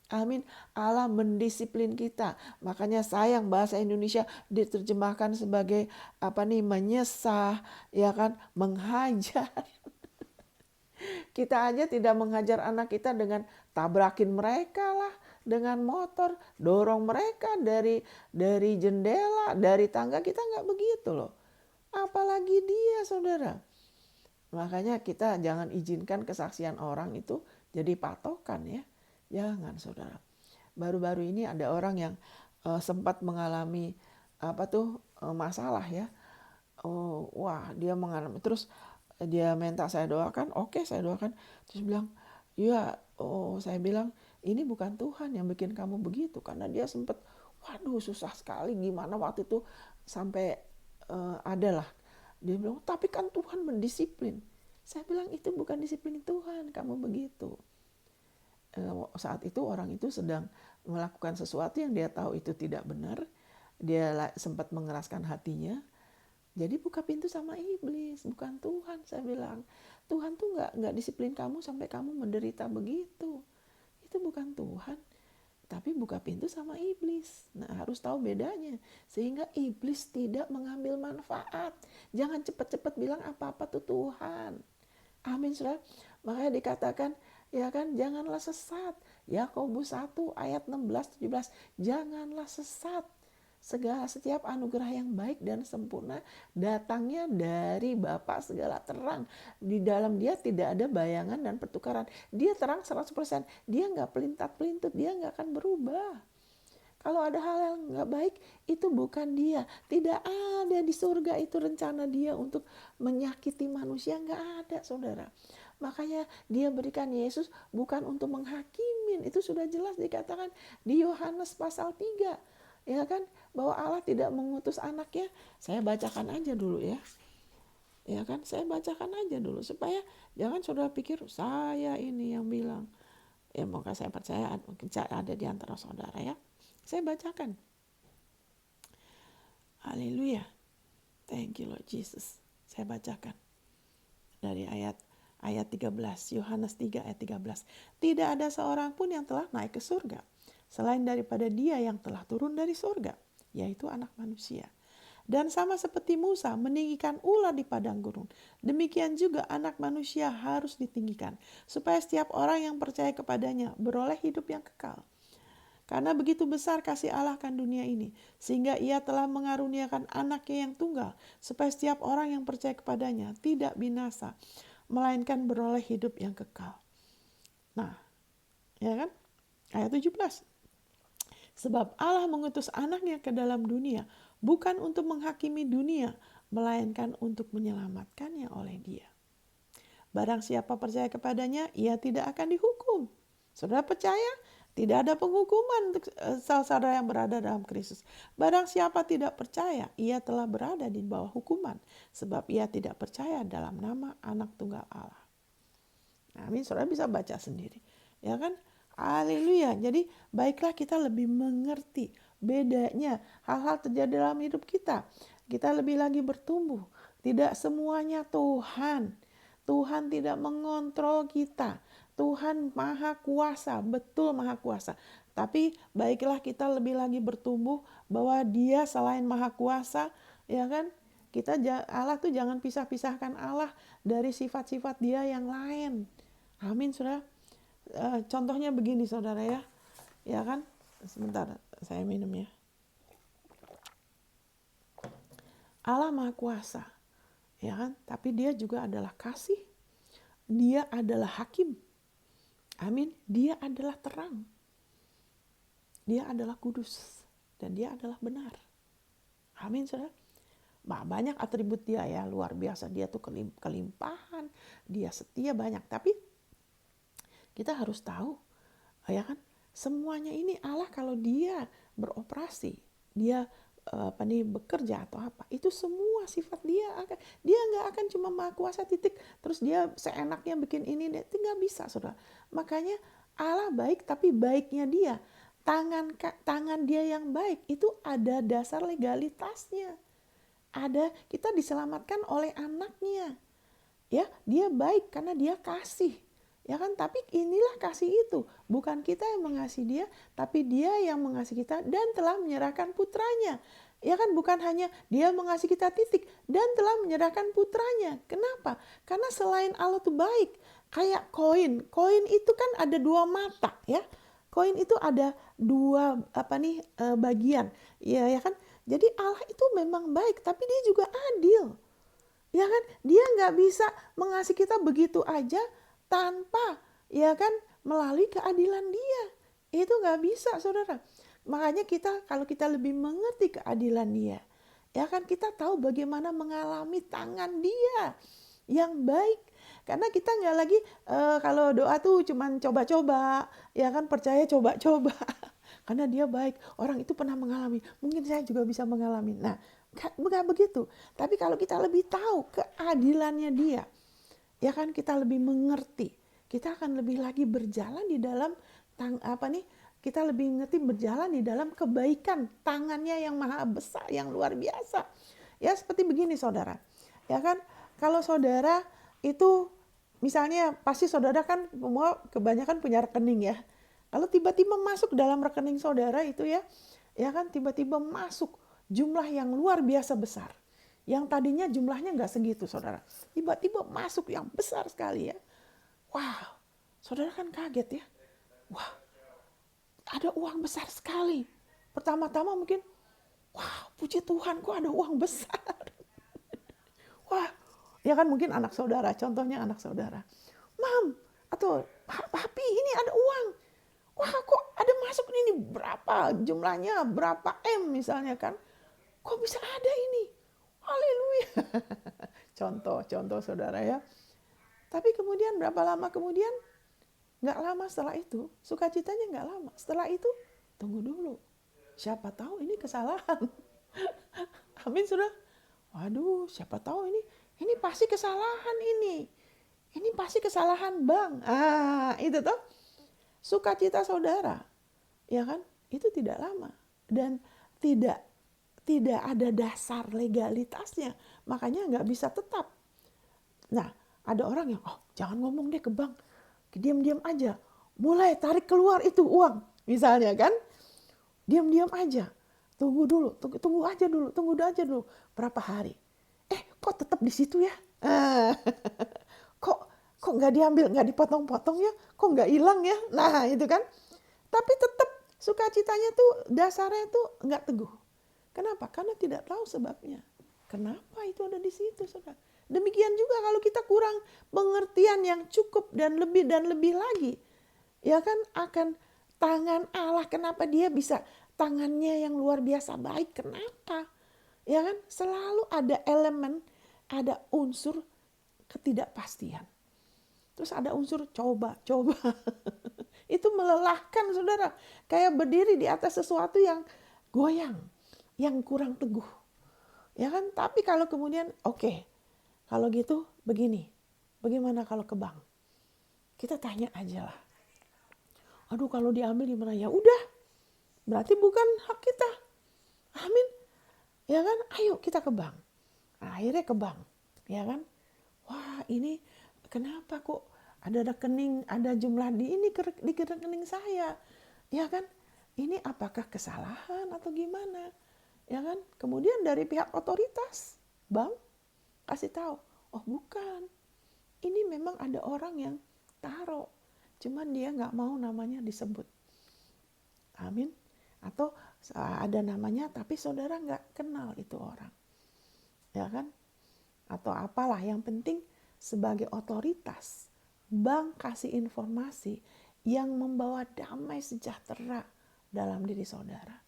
Amin. Allah mendisiplin kita. Makanya sayang bahasa Indonesia diterjemahkan sebagai menyesah, ya kan, menghajar. Kita aja tidak menghajar anak kita dengan tabrakin mereka lah dengan motor, dorong mereka dari jendela, dari tangga, kita nggak begitu loh. Apalagi dia, saudara. Makanya kita jangan izinkan kesaksian orang itu jadi patokan ya. Jangan, saudara. Baru-baru ini ada orang yang sempat mengalami masalah ya. Dia mengalami, terus dia minta saya doakan. Oke, saya doakan. Terus bilang, ya, saya bilang ini bukan Tuhan yang bikin kamu begitu, karena dia sempat susah sekali gimana waktu itu sampai adalah dia bilang, tapi kan Tuhan mendisiplin. Saya bilang itu bukan disiplin Tuhan kamu begitu. Saat itu orang itu sedang melakukan sesuatu yang dia tahu itu tidak benar. Dia sempat mengeraskan hatinya. Jadi buka pintu sama iblis, bukan Tuhan. Saya bilang, Tuhan tuh nggak disiplin kamu sampai kamu menderita begitu. Itu bukan Tuhan. Tapi buka pintu sama iblis. Nah, harus tahu bedanya. Sehingga iblis tidak mengambil manfaat. Jangan cepat-cepat bilang apa-apa tuh Tuhan. Amin, saudara. Makanya dikatakan, ya kan, janganlah sesat. Yakobus 1 ayat 16-17. Janganlah sesat. Setiap anugerah yang baik dan sempurna datangnya dari Bapa segala terang. Di dalam dia tidak ada bayangan dan pertukaran. Dia terang 100%. Dia nggak pelintat-pelintut. Dia nggak akan berubah. Kalau ada hal yang nggak baik, itu bukan dia. Tidak ada di surga itu rencana dia untuk menyakiti manusia. Nggak ada, saudara. Makanya dia berikan Yesus bukan untuk menghakimin. Itu sudah jelas dikatakan di Yohanes pasal 3. Ya kan, bahwa Allah tidak mengutus anaknya. Saya bacakan aja dulu ya. Ya kan, saya bacakan aja dulu supaya jangan saudara pikir saya ini yang bilang. Ya, maka saya percaya mungkin ada di antara saudara ya. Saya bacakan. Haleluya. Thank you Lord Jesus. Saya bacakan dari ayat 13, Yohanes 3 ayat 13. Tidak ada seorang pun yang telah naik ke surga selain daripada dia yang telah turun dari surga, yaitu anak manusia. Dan sama seperti Musa meninggikan ular di padang gurun, demikian juga anak manusia harus ditinggikan, supaya setiap orang yang percaya kepadanya beroleh hidup yang kekal. Karena begitu besar kasih Allah akan dunia ini, sehingga ia telah mengaruniakan anaknya yang tunggal, supaya setiap orang yang percaya kepadanya tidak binasa, melainkan beroleh hidup yang kekal. Nah, ya kan? Ayat 17. Sebab Allah mengutus anaknya ke dalam dunia, bukan untuk menghakimi dunia, melainkan untuk menyelamatkannya oleh dia. Barang siapa percaya kepadanya, ia tidak akan dihukum. Saudara percaya? Tidak ada penghukuman untuk saudara yang berada dalam Kristus. Barang siapa tidak percaya, ia telah berada di bawah hukuman. Sebab ia tidak percaya dalam nama anak tunggal Allah. Amin, saudara bisa baca sendiri. Ya kan? Haleluya. Jadi baiklah kita lebih mengerti bedanya hal-hal terjadi dalam hidup kita. Kita lebih lagi bertumbuh. Tidak semuanya Tuhan. Tuhan tidak mengontrol kita. Tuhan maha kuasa, betul maha kuasa. Tapi baiklah kita lebih lagi bertumbuh bahwa dia selain maha kuasa, ya kan? Allah tuh jangan pisah-pisahkan Allah dari sifat-sifat dia yang lain. Amin, saudara. Contohnya begini saudara ya kan, sebentar saya minum ya. Allah maha kuasa, ya kan, tapi dia juga adalah kasih, dia adalah hakim, amin, dia adalah terang, dia adalah kudus, dan dia adalah benar, amin saudara. banyak atribut dia ya, luar biasa. Dia tuh kelimpahan, dia setia banyak. Tapi kita harus tahu, ya kan, semuanya ini Allah kalau dia beroperasi, dia bekerja atau apa, itu semua sifat dia nggak akan cuma maha kuasa titik, terus dia seenaknya bikin ini, itu nggak bisa, saudara. Makanya Allah baik, tapi baiknya dia, tangan dia yang baik itu ada dasar legalitasnya. Kita diselamatkan oleh anaknya, ya, dia baik karena dia kasih, ya kan. Tapi inilah kasih itu, bukan kita yang mengasihi dia, tapi dia yang mengasihi kita dan telah menyerahkan putranya, ya kan. Bukan hanya dia mengasihi kita titik, dan telah menyerahkan putranya. Kenapa? Karena selain Allah tuh baik, kayak koin itu kan ada dua mata, ya. Koin itu ada dua bagian, ya kan. Jadi Allah itu memang baik, tapi dia juga adil, ya kan. Dia nggak bisa mengasihi kita begitu aja tanpa, ya kan, melalui keadilan dia. Itu nggak bisa, saudara. Makanya kalau kita lebih mengerti keadilan dia, ya kan, kita tahu bagaimana mengalami tangan dia yang baik. Karena kita nggak lagi kalau doa tuh cuman coba-coba, ya kan, percaya coba-coba. Karena dia baik, orang itu pernah mengalami, mungkin saya juga bisa mengalami. Nah, bukan begitu. Tapi kalau kita lebih tahu keadilannya dia, ya kan, kita lebih mengerti, kita akan lebih lagi berjalan di dalam kita lebih ngerti berjalan di dalam kebaikan tangannya yang maha besar, yang luar biasa. Ya, seperti begini, saudara, ya kan, kalau saudara itu misalnya, pasti saudara kan semua kebanyakan punya rekening, ya. Kalau tiba-tiba masuk dalam rekening saudara itu, ya kan, tiba-tiba masuk jumlah yang luar biasa besar, yang tadinya jumlahnya nggak segitu, saudara, tiba-tiba masuk yang besar sekali, ya. Wow, saudara kan kaget, ya. Wah, ada uang besar sekali. Pertama-tama mungkin, wah, puji Tuhan, kok ada uang besar. Wah, ya kan, mungkin anak saudara, contohnya anak saudara, Mam, atau Papi, ini ada uang. Wah, kok ada masuk ini, berapa jumlahnya, berapa M misalnya kan. Kok bisa ada ini? Haleluya. Contoh saudara, ya. Tapi kemudian berapa lama kemudian? Nggak lama setelah itu, sukacitanya nggak lama. Setelah itu, tunggu dulu. Siapa tahu ini kesalahan. Amin, saudara. Waduh, siapa tahu ini pasti kesalahan ini. Ini pasti kesalahan bank. Itu tuh. Sukacita saudara, ya kan, itu tidak lama dan tidak ada dasar legalitasnya, makanya nggak bisa tetap. Nah, ada orang yang jangan ngomong deh ke bank, diam-diam aja, mulai tarik keluar itu uang misalnya kan, diam-diam aja, tunggu aja dulu berapa hari, kok tetap di situ, ya. Kok nggak diambil, nggak dipotong-potong, ya, kok nggak hilang, ya. Nah, itu kan. Tapi tetap sukacitanya tuh dasarnya tuh nggak teguh. Kenapa? Karena tidak tahu sebabnya. Kenapa itu ada di situ, saudara? Demikian juga kalau kita kurang pengertian yang cukup dan lebih lagi, ya kan, akan tangan Allah. Kenapa dia bisa tangannya yang luar biasa baik? Kenapa? Ya kan, selalu ada elemen, ada unsur ketidakpastian. Terus ada unsur coba. Itu melelahkan, saudara. Kayak berdiri di atas sesuatu yang goyang, yang kurang teguh. Ya kan? Tapi kalau kemudian, kalau gitu begini. Bagaimana kalau ke bank? Kita tanya aja lah. Aduh, kalau diambil gimana? Ya udah. Berarti bukan hak kita. Amin. Ya kan? Ayo kita ke bank. Akhirnya ke bank. Ya kan? Wah, ini kenapa kok ada rekening, ada jumlah di rekening saya, ya kan? Ini apakah kesalahan atau gimana, ya kan? Kemudian dari pihak otoritas bank kasih tahu, bukan, ini memang ada orang yang taruh, cuman dia nggak mau namanya disebut, amin. Atau ada namanya tapi saudara nggak kenal itu orang, ya kan? Atau apalah, yang penting sebagai otoritas bank kasih informasi yang membawa damai sejahtera dalam diri saudara,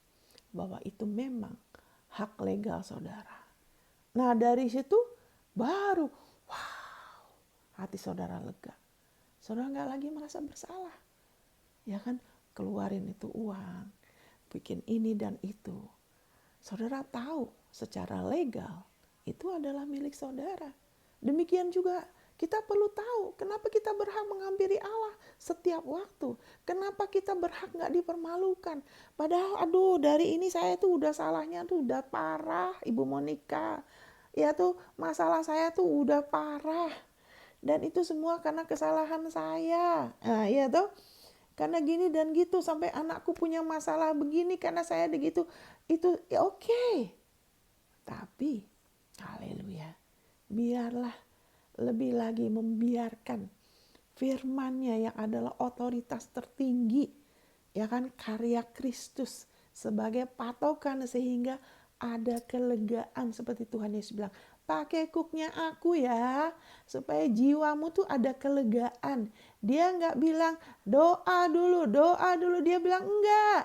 bahwa itu memang hak legal saudara. Nah dari situ baru wow, hati saudara lega. Saudara nggak lagi merasa bersalah. Ya kan, keluarin itu uang, bikin ini dan itu. Saudara tahu secara legal itu adalah milik saudara. Demikian juga kita perlu tahu kenapa kita berhak menghampiri Allah setiap waktu. Kenapa kita berhak gak dipermalukan. Padahal aduh dari ini saya tuh udah salahnya tuh udah parah Ibu Monica. Ya tuh masalah saya tuh udah parah. Dan itu semua karena kesalahan saya. Nah ya tuh. Karena gini dan gitu sampai anakku punya masalah begini karena saya begitu. Itu ya oke. Tapi haleluya. Biarlah lebih lagi membiarkan firman-Nya yang adalah otoritas tertinggi, ya kan, karya Kristus sebagai patokan sehingga ada kelegaan seperti Tuhan Yesus bilang, pakai kuknya aku ya, supaya jiwamu tuh ada kelegaan. Dia nggak bilang doa dulu, dia bilang enggak,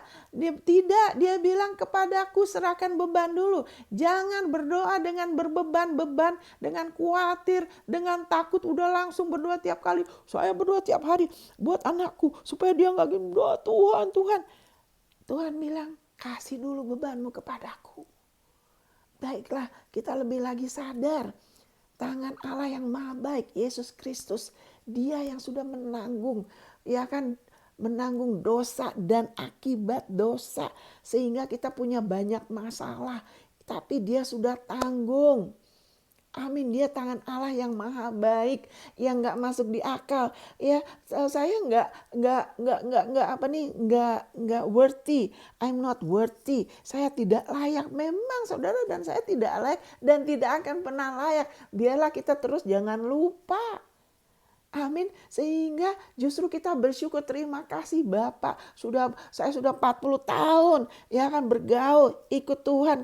dia bilang kepadaku serahkan beban dulu. Jangan berdoa dengan berbeban-beban, dengan khawatir, dengan takut, udah langsung berdoa tiap kali. Saya berdoa tiap hari buat anakku supaya dia nggak gini, doa Tuhan. Tuhan bilang kasih dulu bebanmu kepadaku. Baiklah, kita lebih lagi sadar tangan Allah yang maha baik, Yesus Kristus, dia yang sudah menanggung, ya kan, menanggung dosa dan akibat dosa, sehingga kita punya banyak masalah, tapi dia sudah tanggung. Amin, dia tangan Allah yang maha baik, yang nggak masuk di akal. Ya, saya nggak worthy. I'm not worthy. Saya tidak layak. Memang saudara dan saya tidak layak dan tidak akan pernah layak. Biarlah kita terus jangan lupa. Amin. Sehingga justru kita bersyukur, terima kasih Bapak. Saya sudah 40 tahun ya kan bergaul, ikut Tuhan.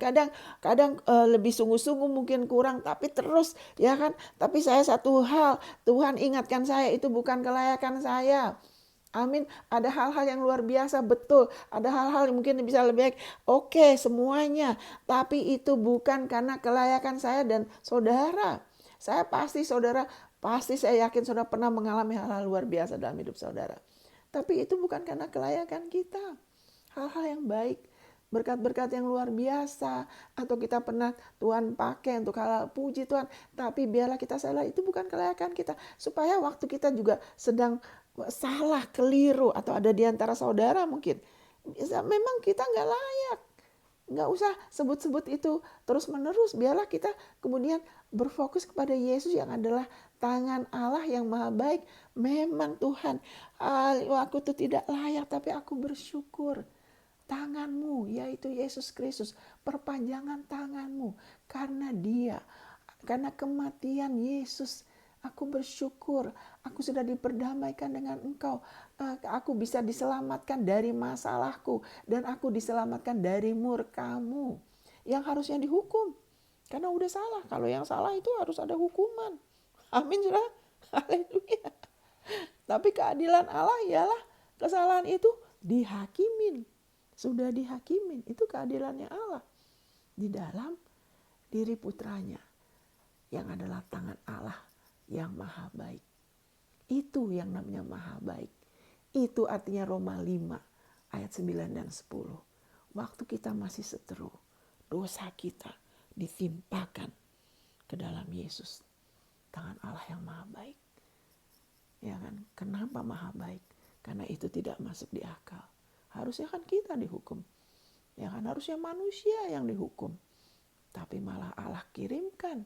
Kadang lebih sungguh-sungguh, mungkin kurang, tapi terus ya kan. Tapi saya satu hal, Tuhan ingatkan saya itu bukan kelayakan saya. Amin. Ada hal-hal yang luar biasa, betul. Ada hal-hal yang mungkin bisa lebih baik. Oke, semuanya. Tapi itu bukan karena kelayakan saya dan saudara. Saya yakin saudara pernah mengalami hal-hal luar biasa dalam hidup saudara. Tapi itu bukan karena kelayakan kita. Hal-hal yang baik, berkat-berkat yang luar biasa, atau kita pernah Tuhan pakai untuk hal-hal puji Tuhan. Tapi biarlah kita salah, itu bukan kelayakan kita. Supaya waktu kita juga sedang salah, keliru, atau ada di antara saudara mungkin, memang kita gak layak. Nggak usah sebut-sebut itu terus menerus. Biarlah kita kemudian berfokus kepada Yesus yang adalah tangan Allah yang maha baik. Memang Tuhan, aku tuh tidak layak, tapi aku bersyukur. Tanganmu, yaitu Yesus Kristus, perpanjangan tanganmu. Karena kematian Yesus, aku bersyukur, aku sudah diperdamaikan dengan Engkau. Aku bisa diselamatkan dari masalahku, dan aku diselamatkan dari murka-Mu yang harusnya dihukum. Karena udah salah. Kalau yang salah itu harus ada hukuman. Amin, saudara. Haleluya. Tapi keadilan Allah ialah kesalahan itu dihakimin. Sudah dihakimin. Itu keadilannya Allah. Di dalam diri putranya. Yang adalah tangan Allah yang maha baik. Itu yang namanya maha baik. Itu artinya Roma 5 ayat 9 dan 10. Waktu kita masih seteru, dosa kita ditimpakan ke dalam Yesus, tangan Allah yang maha baik. Ya kan? Kenapa maha baik? Karena itu tidak masuk di akal. Harusnya kan kita dihukum. Ya kan? Harusnya manusia yang dihukum. Tapi malah Allah kirimkan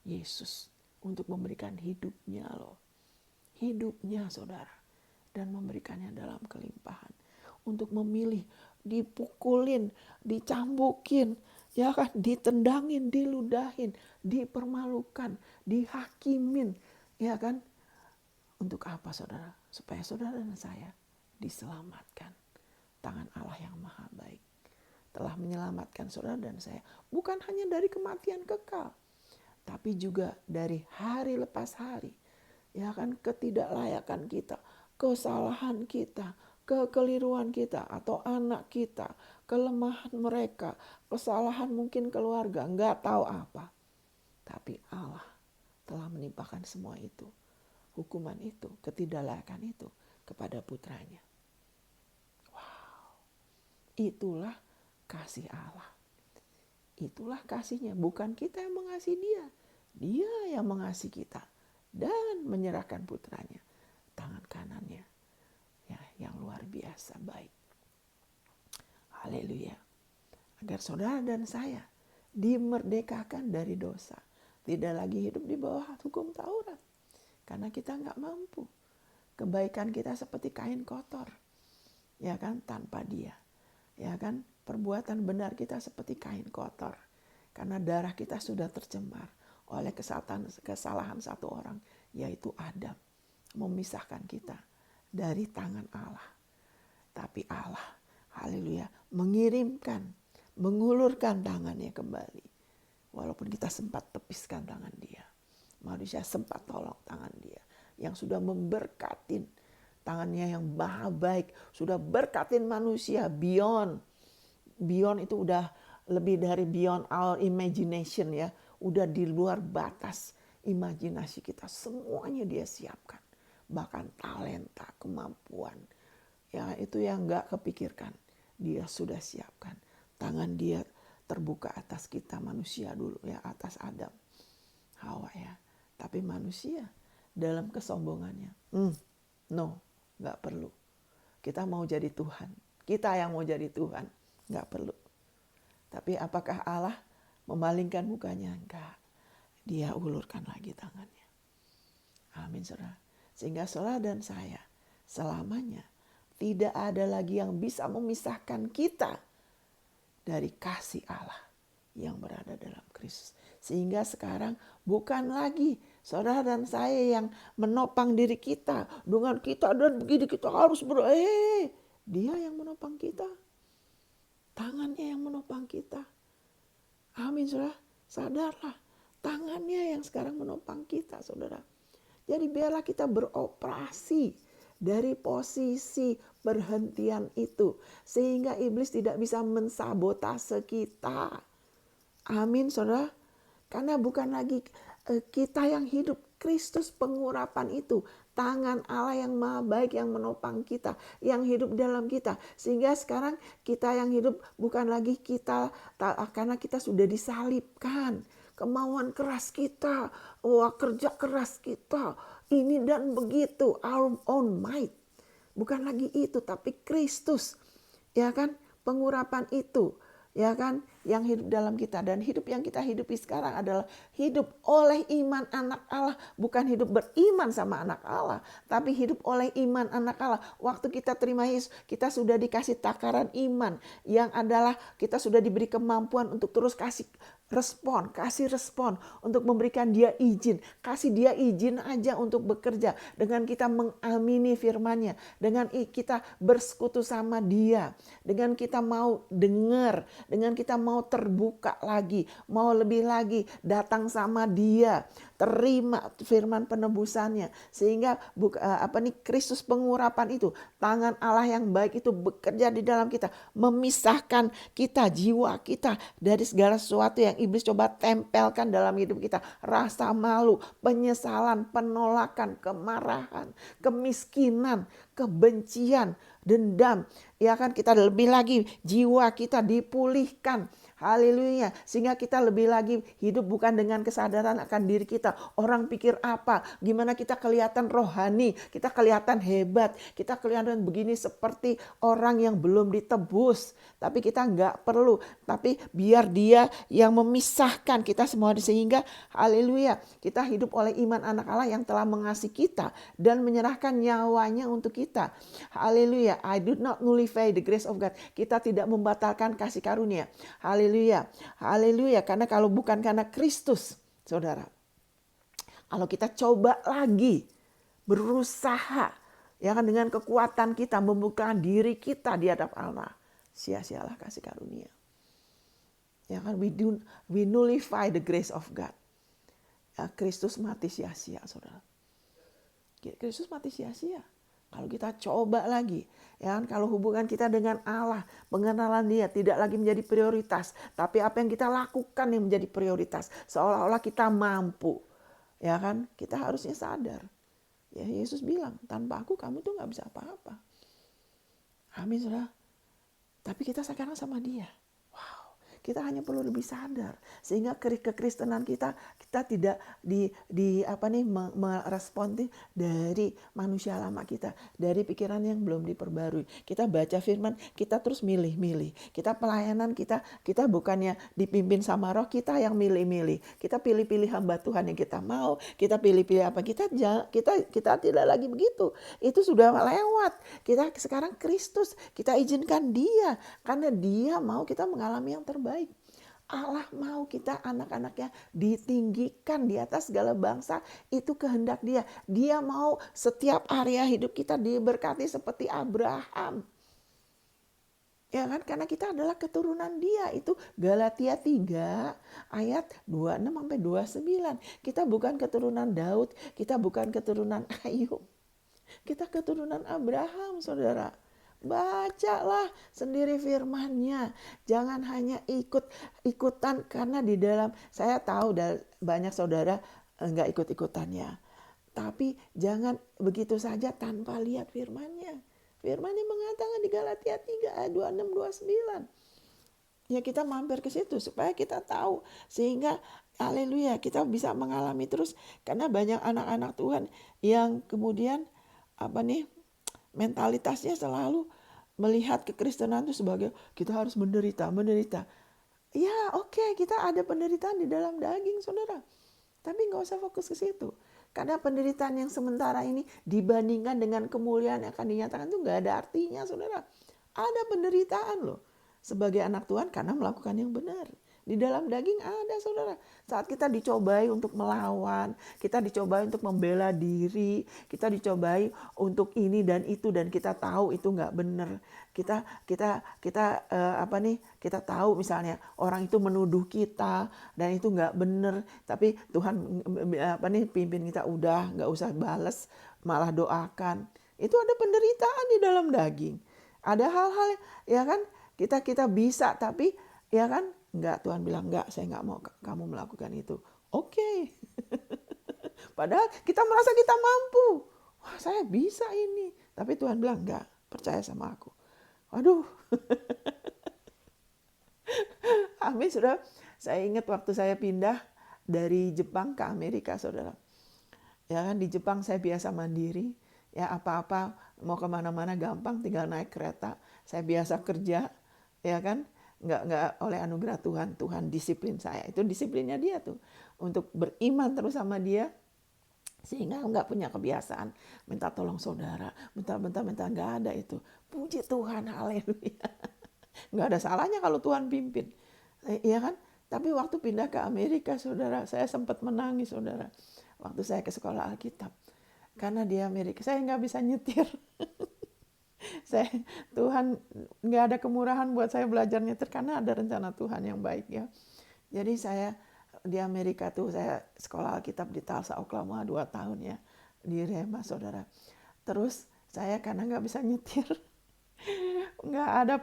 Yesus untuk memberikan hidupnya loh. Hidupnya saudara. Dan memberikannya dalam kelimpahan. Untuk memilih, dipukulin, dicambukin, ya kan, ditendangin, diludahin, dipermalukan, dihakimin, ya kan. Untuk apa saudara? Supaya saudara dan saya diselamatkan. Tangan Allah yang maha baik telah menyelamatkan saudara dan saya. Bukan hanya dari kematian kekal, tapi juga dari hari lepas hari. Ya kan, ketidaklayakan kita, kesalahan kita, kekeliruan kita atau anak kita, kelemahan mereka, kesalahan mungkin keluarga, nggak tahu apa. Tapi Allah telah menimpakan semua itu, hukuman itu, ketidaklayakan itu kepada putranya. Wow, itulah kasih Allah. Itulah kasihnya, bukan kita yang mengasihi dia. Dia yang mengasihi kita dan menyerahkan putranya, tangan kanannya. Ya, yang luar biasa baik. Haleluya. Agar saudara dan saya dimerdekakan dari dosa. Tidak lagi hidup di bawah hukum Taurat. Karena kita nggak mampu. Kebaikan kita seperti kain kotor. Ya kan, tanpa dia. Ya kan, perbuatan benar kita seperti kain kotor. Karena darah kita sudah tercemar oleh kesalahan satu orang, yaitu Adam. Memisahkan kita dari tangan Allah. Tapi Allah, haleluya, mengulurkan tangannya kembali. Walaupun kita sempat tepiskan tangan dia. Manusia sempat tolong tangan dia. Yang sudah memberkatin, tangannya yang maha baik. Sudah berkatin manusia beyond itu udah lebih dari beyond our imagination ya. Udah di luar batas imajinasi kita. Semuanya dia siapkan. Bahkan talenta, kemampuan. Ya itu yang gak kepikirkan. Dia sudah siapkan. Tangan dia terbuka atas kita manusia dulu ya. Atas Adam, Hawa ya. Tapi manusia dalam kesombongannya. No, gak perlu. Kita mau jadi Tuhan. Kita yang mau jadi Tuhan. Gak perlu. Tapi apakah Allah memalingkan mukanya? Enggak. Dia ulurkan lagi tangannya. Amin saudara. Sehingga saudara dan saya selamanya tidak ada lagi yang bisa memisahkan kita dari kasih Allah yang berada dalam Kristus. Sehingga sekarang bukan lagi saudara dan saya yang menopang diri kita. Dengan kita dan begini kita harus dia yang menopang kita. Tangannya yang menopang kita. Amin saudara. Sadarlah. Tangannya yang sekarang menopang kita saudara. Jadi biarlah kita beroperasi dari posisi perhentian itu. Sehingga iblis tidak bisa mensabotase kita. Amin saudara. Karena bukan lagi kita yang hidup. Kristus pengurapan itu. Tangan Allah yang maha baik yang menopang kita. Yang hidup dalam kita. Sehingga sekarang kita yang hidup bukan lagi kita. Karena kita sudah disalibkan. Kemauan keras kita. Kerja keras kita. Ini dan begitu. Our own might. Bukan lagi itu. Tapi Kristus. Ya kan. Pengurapan itu. Ya kan, yang hidup dalam kita. Dan hidup yang kita hidupi sekarang adalah hidup oleh iman anak Allah. Bukan hidup beriman sama anak Allah, tapi hidup oleh iman anak Allah. Waktu kita terima Yesus, kita sudah dikasih takaran iman. Yang adalah kita sudah diberi kemampuan untuk terus kasih respon untuk memberikan dia izin. Kasih dia izin aja untuk bekerja. Dengan kita mengamini firman-Nya. Dengan kita bersekutu sama dia. Dengan kita mau dengar. Dengan kita mau terbuka lagi. Mau lebih lagi datang sama dia. Terima firman penebusannya. Sehingga Kristus pengurapan itu. Tangan Allah yang baik itu bekerja di dalam kita. Memisahkan kita, jiwa kita dari segala sesuatu yang iblis coba tempelkan dalam hidup kita. Rasa malu, penyesalan, penolakan, kemarahan, kemiskinan, kebencian, dendam. Ya kan, kita lebih lagi jiwa kita dipulihkan. Haleluya. Sehingga kita lebih lagi hidup bukan dengan kesadaran akan diri kita. Orang pikir apa? Gimana kita kelihatan rohani. Kita kelihatan hebat. Kita kelihatan begini seperti orang yang belum ditebus. Tapi kita enggak perlu. Tapi biar dia yang memisahkan kita semua. Sehingga haleluya. Kita hidup oleh iman anak Allah yang telah mengasihi kita. Dan menyerahkan nyawanya untuk kita. Haleluya. I do not nullify the grace of God. Kita tidak membatalkan kasih karunia. Haleluya. Haleluya. Karena kalau bukan karena Kristus, saudara. Kalau kita coba lagi berusaha ya kan, dengan kekuatan kita membukakan diri kita di hadapan Allah, sia-sialah kasih karunia. Ya kan, we nullify the grace of God. Ya, Kristus mati sia-sia, saudara. Kristus mati sia-sia. Kalau kita coba lagi, ya kan, kalau hubungan kita dengan Allah, pengenalan Dia tidak lagi menjadi prioritas, tapi apa yang kita lakukan yang menjadi prioritas, seolah-olah kita mampu, ya kan? Kita harusnya sadar. Ya Yesus bilang, tanpa aku kamu tuh nggak bisa apa-apa. Amin, saudara. Tapi kita sekarang sama Dia. Wow, kita hanya perlu lebih sadar sehingga kekristenan kita tidak merespon dari manusia lama kita, dari pikiran yang belum diperbarui. Kita baca firman, kita terus milih-milih. Kita pelayanan kita bukannya dipimpin sama Roh, kita yang milih-milih. Kita pilih-pilih hamba Tuhan yang kita mau, kita pilih-pilih apa kita tidak lagi begitu. Itu sudah lewat. Kita sekarang Kristus, kita izinkan Dia karena Dia mau kita mengalami yang terbaik. Allah mau kita anak-anaknya ditinggikan di atas segala bangsa. Itu kehendak Dia. Dia mau setiap area hidup kita diberkati seperti Abraham. Ya kan? Karena kita adalah keturunan Dia. Itu Galatia 3 ayat 26-29. Kita bukan keturunan Daud. Kita bukan keturunan Ayub. Kita keturunan Abraham, saudara. Bacalah sendiri firman-Nya. Jangan hanya ikut-ikutan, karena di dalam, saya tahu banyak saudara enggak ikut-ikutannya. Tapi jangan begitu saja tanpa lihat firman-Nya. Firman-Nya mengatakan di Galatia 3 ayat 26-29. Ya kita mampir ke situ supaya kita tahu, sehingga haleluya kita bisa mengalami terus. Karena banyak anak-anak Tuhan yang kemudian mentalitasnya selalu melihat kekristenan itu sebagai kita harus menderita. Ya oke, kita ada penderitaan di dalam daging, saudara. Tapi gak usah fokus ke situ. Karena penderitaan yang sementara ini dibandingkan dengan kemuliaan yang akan dinyatakan itu gak ada artinya, saudara. Ada penderitaan loh sebagai anak Tuhan karena melakukan yang benar. Di dalam daging ada, saudara. Saat kita dicobai untuk melawan, kita dicobai untuk membela diri, kita dicobai untuk ini dan itu, dan kita tahu itu nggak benar. Kita tahu misalnya orang itu menuduh kita dan itu nggak benar, tapi Tuhan pimpin kita udah nggak usah balas, malah doakan. Itu ada penderitaan di dalam daging. Ada hal-hal ya kan kita bisa, tapi ya kan enggak, Tuhan bilang enggak, saya enggak mau kamu melakukan itu. Oke. Padahal kita merasa kita mampu. Wah, saya bisa ini. Tapi Tuhan bilang enggak, percaya sama aku. Waduh. Amin, saudara. Saya ingat waktu saya pindah dari Jepang ke Amerika, saudara. Ya kan, di Jepang saya biasa mandiri. Ya apa-apa mau kemana-mana gampang, tinggal naik kereta. Saya biasa kerja, ya kan. Nggak oleh anugerah Tuhan disiplin saya. Itu disiplinnya Dia tuh. Untuk beriman terus sama Dia. Sehingga nggak punya kebiasaan minta tolong saudara. Minta, nggak ada itu. Puji Tuhan, haleluya. Nggak ada salahnya kalau Tuhan pimpin. Iya kan? Tapi waktu pindah ke Amerika, saudara, saya sempat menangis, saudara. Waktu saya ke sekolah Alkitab. Karena di Amerika saya nggak bisa nyetir. Tuhan nggak ada kemurahan buat saya belajar nyetir karena ada rencana Tuhan yang baik ya. Jadi saya di Amerika tuh saya sekolah Alkitab di Tulsa, Oklahoma 2 tahun ya, di Rema, saudara. Terus saya karena nggak bisa nyetir, nggak ada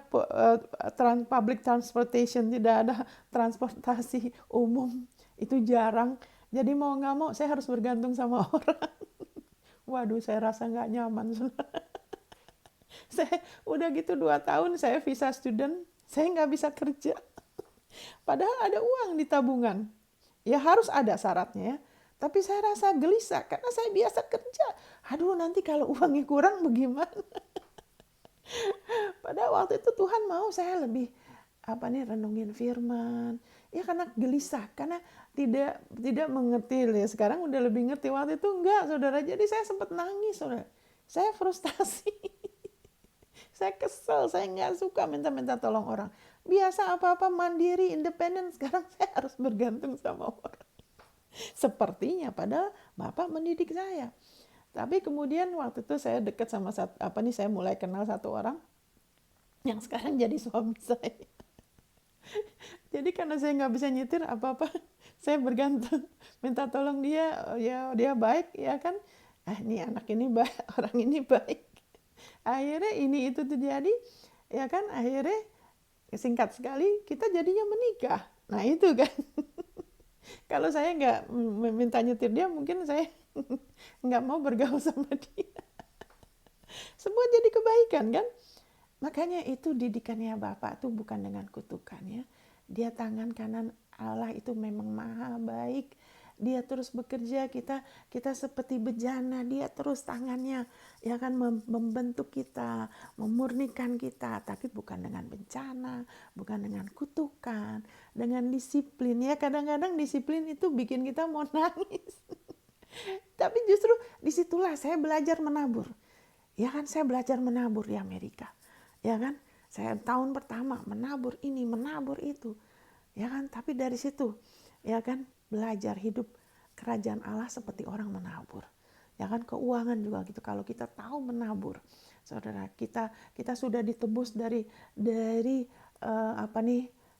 public transportation, tidak ada transportasi umum, itu jarang. Jadi mau nggak mau saya harus bergantung sama orang. Waduh, saya rasa nggak nyaman, saudara. Saya udah gitu 2 tahun saya visa student, saya nggak bisa kerja. Padahal ada uang di tabungan. Ya harus ada syaratnya ya. Tapi saya rasa gelisah karena saya biasa kerja. Aduh, nanti kalau uangnya kurang bagaimana? Padahal waktu itu Tuhan mau saya lebih renungin firman. Ya karena gelisah, karena tidak mengerti ya. Sekarang udah lebih ngerti, waktu itu enggak, saudara. Jadi saya sempat nangis, saudara. Saya frustasi. Saya kesel, saya nggak suka minta tolong orang. Biasa apa-apa mandiri, independen. Sekarang saya harus bergantung sama orang. Sepertinya, padahal Bapak mendidik saya. Tapi kemudian waktu itu saya dekat sama saya mulai kenal satu orang yang sekarang jadi suami saya. Jadi karena saya nggak bisa nyetir apa-apa, saya bergantung, minta tolong dia, ya dia baik, ya kan. Ini anak ini baik, orang ini baik. Akhirnya ini itu terjadi, ya kan, akhirnya singkat sekali kita jadinya menikah. Nah itu kan, kalau saya nggak minta nyetir dia, mungkin saya nggak mau bergaul sama dia. Semua jadi kebaikan kan. Makanya itu didikannya Bapak tuh bukan dengan kutukan ya. Dia tangan kanan Allah itu memang maha baik. Dia terus bekerja, kita seperti bejana, dia terus tangannya ya kan membentuk kita, memurnikan kita, tapi bukan dengan bencana, bukan dengan kutukan, dengan disiplin ya. Kadang-kadang disiplin itu bikin kita mau nangis. Tapi justru disitulah saya belajar menabur. Ya kan, saya belajar menabur di Amerika. Ya kan, saya tahun pertama menabur ini, menabur itu. Ya kan, tapi dari situ, ya kan, belajar hidup kerajaan Allah seperti orang menabur. Ya kan, keuangan juga gitu. Kalau kita tahu menabur, saudara, kita sudah ditebus dari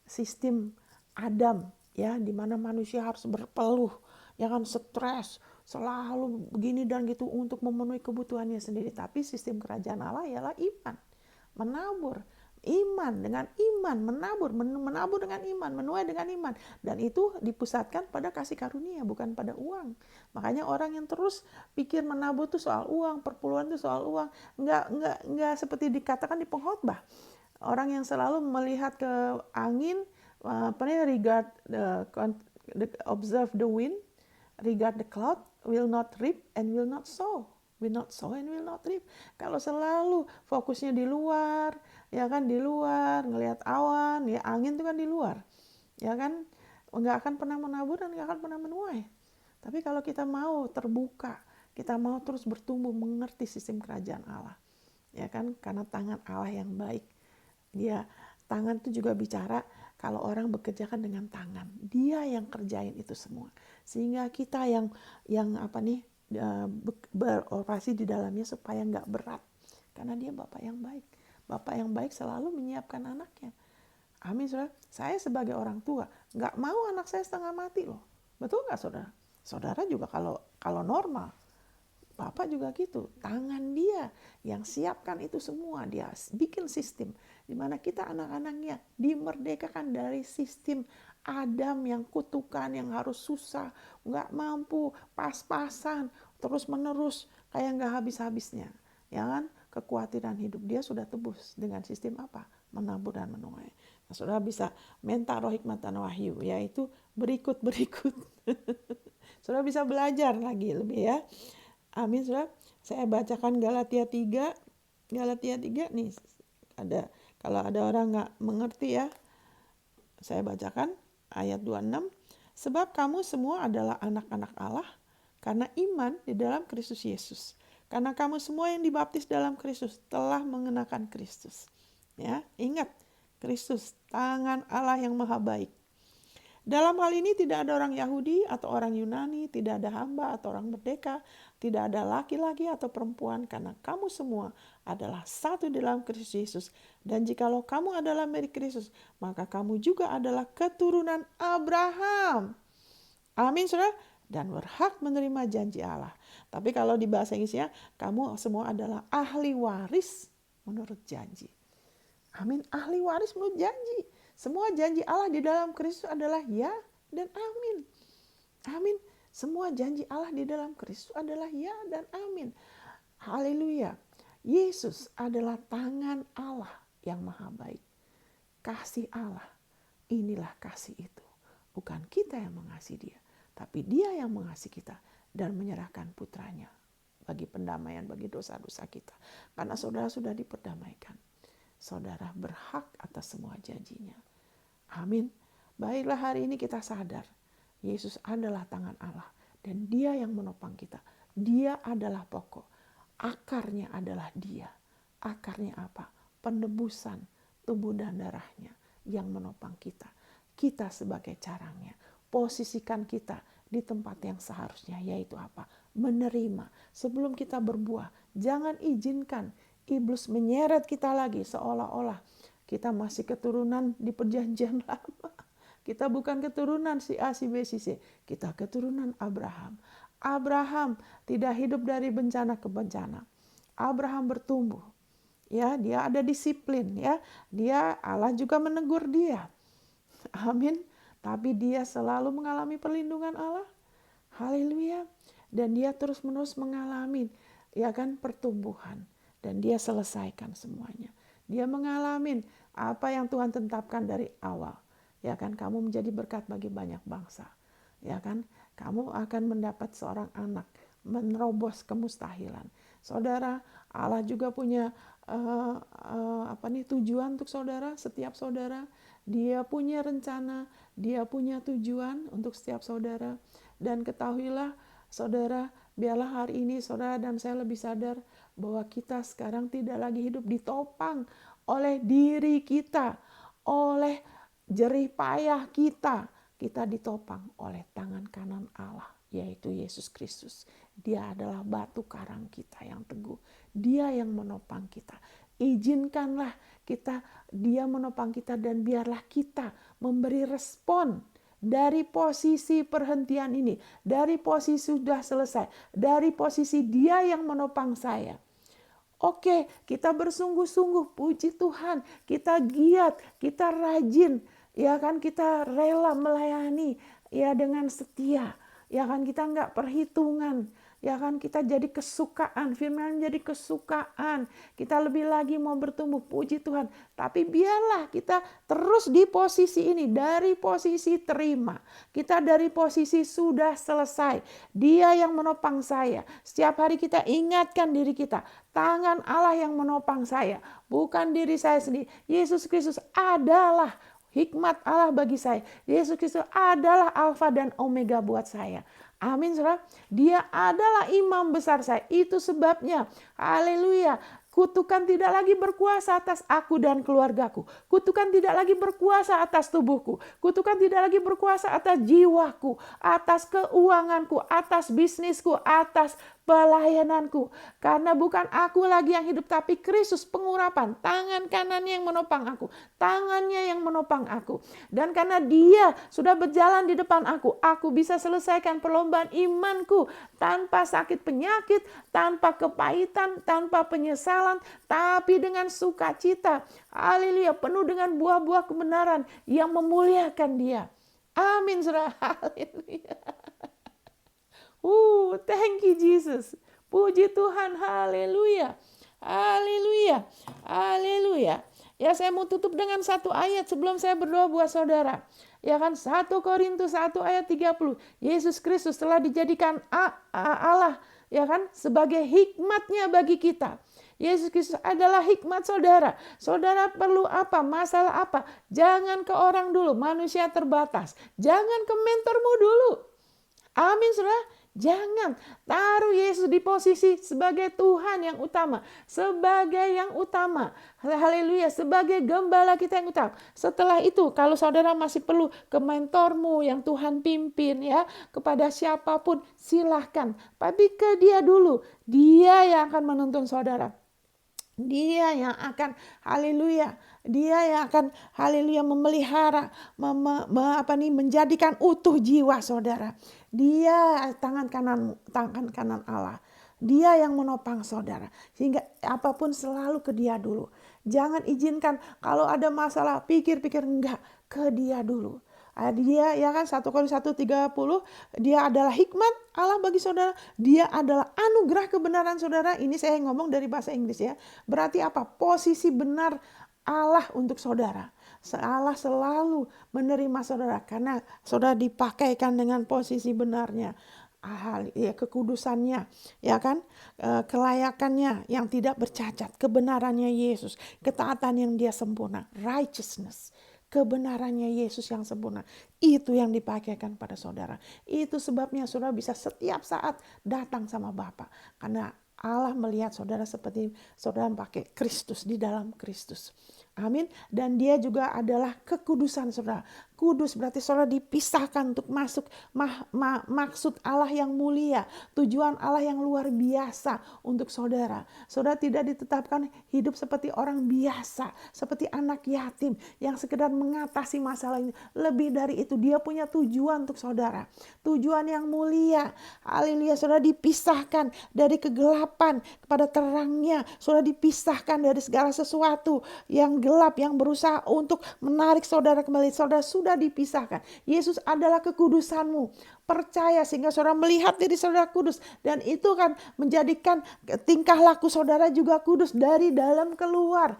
sistem Adam, ya, di mana manusia harus berpeluh, ya kan, stres, selalu begini dan gitu untuk memenuhi kebutuhannya sendiri. Tapi sistem kerajaan Allah ialah iman, menabur, iman dengan iman, menabur dengan iman, menuai dengan iman, dan itu dipusatkan pada kasih karunia, bukan pada uang. Makanya orang yang terus pikir menabur itu soal uang, perpuluhan itu soal uang, nggak seperti dikatakan di pengkhotbah. Orang yang selalu melihat ke angin, regard observe the wind, regard the cloud, will not reap and will not sow. Will not sow and will not reap. Kalau selalu fokusnya di luar, ya kan, di luar, ngelihat awan, ya angin itu kan di luar, ya kan, nggak akan pernah menabur dan nggak akan pernah menuai. Tapi kalau kita mau terbuka, kita mau terus bertumbuh mengerti sistem kerajaan Allah, ya kan, karena tangan Allah yang baik. Dia tangan itu juga bicara, kalau orang bekerja kan dengan tangan, dia yang kerjain itu semua, sehingga kita yang beroperasi di dalamnya supaya nggak berat, karena dia Bapak yang baik. Bapak yang baik selalu menyiapkan anaknya. Amin, saudara. Saya sebagai orang tua nggak mau anak saya setengah mati loh. Betul nggak, saudara? Saudara juga kalau normal, Bapak juga gitu, tangan dia yang siapkan itu semua, dia bikin sistem di mana kita anak-anaknya dimerdekakan dari sistem Adam yang kutukan, yang harus susah, nggak mampu, pas-pasan, terus menerus kayak nggak habis-habisnya, ya kan? Kekhawatiran hidup dia sudah tebus dengan sistem apa? Menabur dan menuai. Nah, saudara bisa minta roh hikmat dan wahyu, yaitu berikut. Saudara bisa belajar lagi lebih ya. Amin, saudara. Saya bacakan Galatia 3 nih. Kalau ada orang nggak mengerti ya, saya bacakan ayat 26. Sebab kamu semua adalah anak-anak Allah karena iman di dalam Kristus Yesus. Karena kamu semua yang dibaptis dalam Kristus telah mengenakan Kristus. Ya, ingat, Kristus, tangan Allah yang maha baik. Dalam hal ini tidak ada orang Yahudi atau orang Yunani, tidak ada hamba atau orang merdeka, tidak ada laki-laki atau perempuan, karena kamu semua adalah satu dalam Kristus Yesus. Dan jikalau kamu adalah milik Kristus, maka kamu juga adalah keturunan Abraham. Amin, saudara. Dan berhak menerima janji Allah. Tapi kalau di bahasa Inggrisnya, kamu semua adalah ahli waris menurut janji. Amin, ahli waris menurut janji. Semua janji Allah di dalam Kristus adalah ya dan amin. Amin. Semua janji Allah di dalam Kristus adalah ya dan amin. Haleluya. Yesus adalah tangan Allah yang maha baik. Kasih Allah, inilah kasih itu. Bukan kita yang mengasihi dia, tapi dia yang mengasihi kita dan menyerahkan putranya bagi pendamaian, bagi dosa-dosa kita. Karena saudara sudah diperdamaikan. Saudara berhak atas semua janjinya. Amin. Baiklah, hari ini kita sadar Yesus adalah tangan Allah dan dia yang menopang kita. Dia adalah pokok. Akarnya adalah dia. Akarnya apa? Penebusan tubuh dan darahnya yang menopang kita. Kita sebagai carangnya. Posisikan kita di tempat yang seharusnya, yaitu apa? Menerima. Sebelum kita berbuah, jangan izinkan iblis menyeret kita lagi seolah-olah kita masih keturunan di perjanjian lama. Kita bukan keturunan si A, si B, si C. Kita keturunan Abraham. Abraham tidak hidup dari bencana ke bencana. Abraham bertumbuh. Ya, dia ada disiplin ya. Allah juga menegur dia. Amin. Tapi dia selalu mengalami perlindungan Allah. Haleluya. Dan dia terus-menerus mengalami ya kan pertumbuhan, dan dia selesaikan semuanya. Dia mengalami apa yang Tuhan tetapkan dari awal. Ya kan, kamu menjadi berkat bagi banyak bangsa. Ya kan, kamu akan mendapat seorang anak, menerobos kemustahilan. Saudara, Allah juga punya tujuan untuk saudara, setiap saudara. Dia punya rencana, dia punya tujuan untuk setiap saudara. Dan ketahuilah saudara, biarlah hari ini saudara dan saya lebih sadar bahwa kita sekarang tidak lagi hidup ditopang oleh diri kita, oleh jerih payah kita. Kita ditopang oleh tangan kanan Allah, yaitu Yesus Kristus. Dia adalah batu karang kita yang teguh. Dia yang menopang kita. Izinkanlah dia menopang kita, dan biarlah kita memberi respon dari posisi perhentian ini, dari posisi sudah selesai, dari posisi dia yang menopang saya. Oke, kita bersungguh-sungguh, puji Tuhan, kita giat, kita rajin, ya kan, kita rela melayani, ya dengan setia, ya kan, kita nggak perhitungan, ya kan, kita jadi kesukaan, firman jadi kesukaan, kita lebih lagi mau bertumbuh, puji Tuhan. Tapi biarlah kita terus di posisi ini, dari posisi terima, kita dari posisi sudah selesai, dia yang menopang saya. Setiap hari kita ingatkan diri kita, tangan Allah yang menopang saya, bukan diri saya sendiri. Yesus Kristus adalah hikmat Allah bagi saya. Yesus Kristus adalah Alfa dan Omega buat saya. Amin, saudara. Dia adalah imam besar saya. Itu sebabnya, haleluya, kutukan tidak lagi berkuasa atas aku dan keluargaku. Kutukan tidak lagi berkuasa atas tubuhku. Kutukan tidak lagi berkuasa atas jiwaku, atas keuanganku, atas bisnisku, atas pelayananku. Karena bukan aku lagi yang hidup, tapi Kristus pengurapan. Tangan kanannya yang menopang aku. Tangannya yang menopang aku. Dan karena dia sudah berjalan di depan aku bisa selesaikan perlombaan imanku tanpa sakit penyakit, tanpa kepahitan, tanpa penyesalan, tapi dengan sukacita. Haleluya, penuh dengan buah-buah kebenaran yang memuliakan dia. Amin, saudara. Haleluya. Thank you Jesus. Puji Tuhan, haleluya. Haleluya. Haleluya. Ya, saya mau tutup dengan satu ayat sebelum saya berdoa buat saudara. Ya kan, 1 Korintus 1 ayat 30. Yesus Kristus telah dijadikan Allah, ya kan, sebagai hikmatnya bagi kita. Yesus Kristus adalah hikmat saudara. Saudara perlu apa? Masalah apa? Jangan ke orang dulu, manusia terbatas. Jangan ke mentormu dulu. Amin, saudara. Jangan taruh Yesus di posisi sebagai Tuhan yang utama, sebagai yang utama. Haleluya, sebagai gembala kita yang utama. Setelah itu, kalau saudara masih perlu ke mentormu yang Tuhan pimpin, ya, kepada siapapun silahkan. Tapi ke dia dulu, dia yang akan menuntun saudara. Dia yang akan, haleluya, dia yang akan, haleluya, memelihara, menjadikan utuh jiwa saudara. Dia tangan kanan Allah. Dia yang menopang saudara. Sehingga apapun selalu ke dia dulu. Jangan izinkan kalau ada masalah, pikir-pikir, enggak, ke dia dulu. Dia, ya kan, 1 Korintus 1:30, dia adalah hikmat Allah bagi saudara. Dia adalah anugerah kebenaran saudara. Ini saya ngomong dari bahasa Inggris ya. Berarti apa? Posisi benar Allah untuk saudara. Allah selalu menerima saudara karena saudara dipakaikan dengan posisi benarnya. Ya, kekudusannya, ya kan, kelayakannya yang tidak bercacat, kebenarannya Yesus, ketaatan yang dia sempurna, righteousness, kebenarannya Yesus yang sempurna. Itu yang dipakaikan pada saudara. Itu sebabnya saudara bisa setiap saat datang sama Bapa. Karena Allah melihat saudara seperti saudara pakai Kristus, di dalam Kristus. Amin. Dan dia juga adalah kekudusan saudara. Kudus berarti saudara dipisahkan untuk masuk maksud Allah yang mulia. Tujuan Allah yang luar biasa untuk saudara. Saudara tidak ditetapkan hidup seperti orang biasa. Seperti anak yatim yang sekedar mengatasi masalah ini. Lebih dari itu, dia punya tujuan untuk saudara. Tujuan yang mulia. Haleluya, saudara dipisahkan dari kegelapan kepada terangnya. Saudara dipisahkan dari segala sesuatu yang gelap, yang berusaha untuk menarik saudara kembali. Saudara sudah dipisahkan. Yesus adalah kekudusanmu. Percaya sehingga saudara melihat diri saudara kudus. Dan itu kan menjadikan tingkah laku saudara juga kudus dari dalam keluar.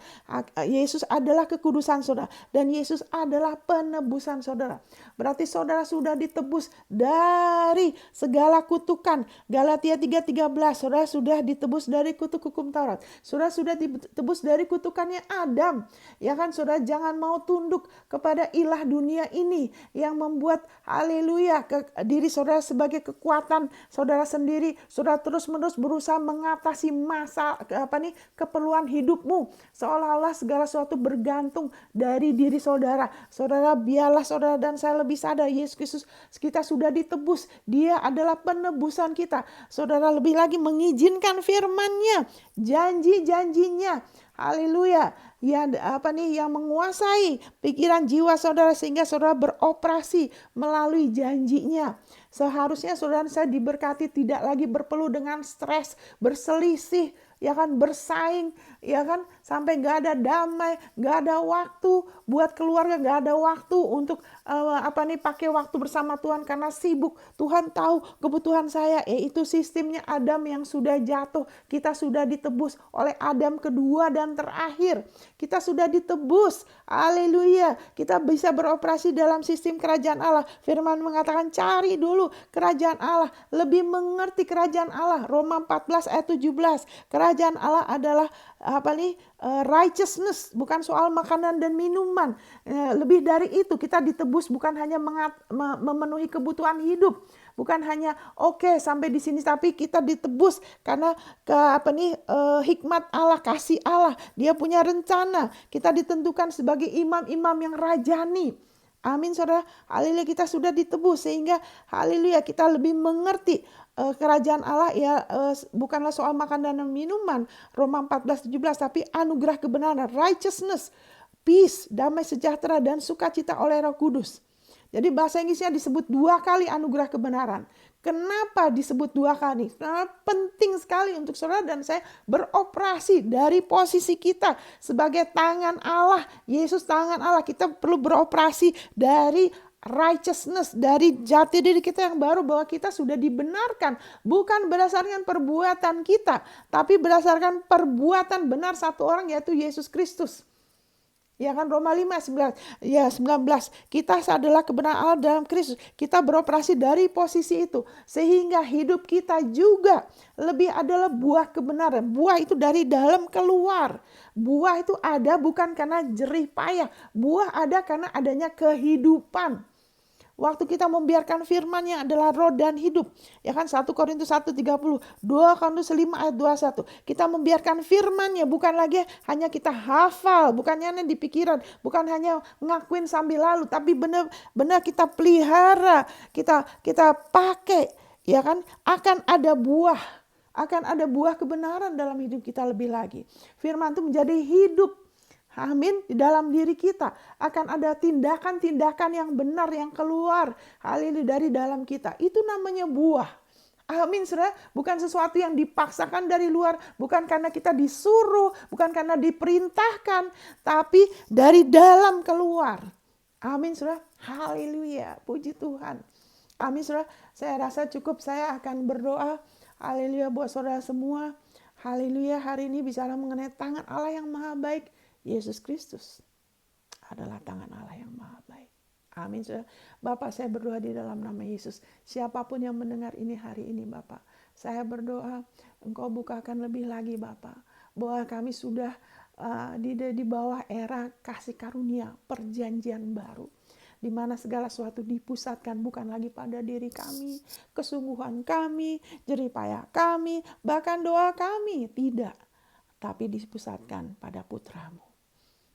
Yesus adalah kekudusan saudara. Dan Yesus adalah penebusan saudara. Berarti saudara sudah ditebus dari segala kutukan. Galatia 3:13, saudara sudah ditebus dari kutuk hukum Taurat. Saudara sudah ditebus dari kutukannya Adam. Ya kan, saudara jangan mau tunduk kepada ilah dunia ini yang membuat haleluya diri saudara sebagai kekuatan saudara sendiri. Saudara terus-menerus berusaha mengatasi keperluan hidupmu. Seolah-olah segala sesuatu bergantung dari diri saudara. Saudara, biarlah saudara dan saya lebih sadar Yesus Kristus kita sudah ditebus. Dia adalah penebusan kita. Saudara lebih lagi mengizinkan firman-Nya, janji-janjinya. Haleluya. Yang menguasai pikiran jiwa saudara sehingga saudara beroperasi melalui janjinya. Seharusnya saudara saya diberkati, tidak lagi berpeluh dengan stres, berselisih, ya kan, bersaing, ya kan, sampai gak ada damai, gak ada waktu buat keluarga, gak ada waktu untuk pakai waktu bersama Tuhan karena sibuk. Tuhan tahu kebutuhan saya, itu sistemnya Adam yang sudah jatuh. Kita sudah ditebus oleh Adam kedua dan terakhir. Kita sudah ditebus, haleluya. Kita bisa beroperasi dalam sistem kerajaan Allah. Firman mengatakan cari dulu kerajaan Allah, lebih mengerti kerajaan Allah. Roma 14 ayat 17. Kerajaan Allah adalah righteousness, bukan soal makanan dan minuman. Lebih dari itu, kita ditebus bukan hanya memenuhi kebutuhan hidup, bukan hanya sampai di sini, tapi kita ditebus karena hikmat Allah, kasih Allah. Dia punya rencana. Kita ditentukan sebagai imam-imam yang rajani. Amin saudara. Haleluya, kita sudah ditebus sehingga haleluya kita lebih mengerti kerajaan Allah bukanlah soal makanan dan minuman Roma 14:17, tapi anugerah kebenaran, righteousness, peace, damai sejahtera dan sukacita oleh Roh Kudus. Jadi bahasa Inggrisnya disebut 2 kali anugerah kebenaran. Kenapa disebut 2 kali? Karena penting sekali untuk saudara dan saya beroperasi dari posisi kita sebagai tangan Allah. Yesus tangan Allah. Kita perlu beroperasi dari righteousness, dari jati diri kita yang baru, bahwa kita sudah dibenarkan. Bukan berdasarkan perbuatan kita, tapi berdasarkan perbuatan benar satu orang, yaitu Yesus Kristus. Ya kan, Roma 5:19. Kita adalah kebenaran Allah dalam Kristus. Kita beroperasi dari posisi itu. Sehingga hidup kita juga lebih adalah buah kebenaran. Buah itu dari dalam keluar. Buah itu ada bukan karena jerih payah. Buah ada karena adanya kehidupan. Waktu kita membiarkan firman-Nya adalah roh dan hidup. Ya kan, 1 Korintus 1:30, 2 Korintus 5 ayat 21. Kita membiarkan firman-Nya, bukan lagi hanya kita hafal, bukan hanya di pikiran, bukan hanya ngakuin sambil lalu, tapi benar-benar kita pelihara, kita pakai, ya kan, akan ada buah kebenaran dalam hidup kita lebih lagi. Firman itu menjadi hidup. Amin. Di dalam diri kita akan ada tindakan-tindakan yang benar yang keluar haleluya dari dalam kita. Itu namanya buah. Amin, saudara. Bukan sesuatu yang dipaksakan dari luar, bukan karena kita disuruh, bukan karena diperintahkan, tapi dari dalam keluar. Amin, saudara. Haleluya. Puji Tuhan. Amin, saudara. Saya rasa cukup, saya akan berdoa. Haleluya buat saudara semua. Haleluya, hari ini bicara mengenai tangan Allah yang maha baik. Yesus Kristus adalah tangan Allah yang maha baik. Amin. Saudara. Bapak, saya berdoa di dalam nama Yesus. Siapapun yang mendengar ini hari ini, Bapak, saya berdoa Engkau bukakan lebih lagi, Bapak, bahwa kami sudah di bawah era kasih karunia, perjanjian baru, di mana segala sesuatu dipusatkan bukan lagi pada diri kami, kesungguhan kami, jerih payah kami, bahkan doa kami, tidak, tapi dipusatkan pada putramu.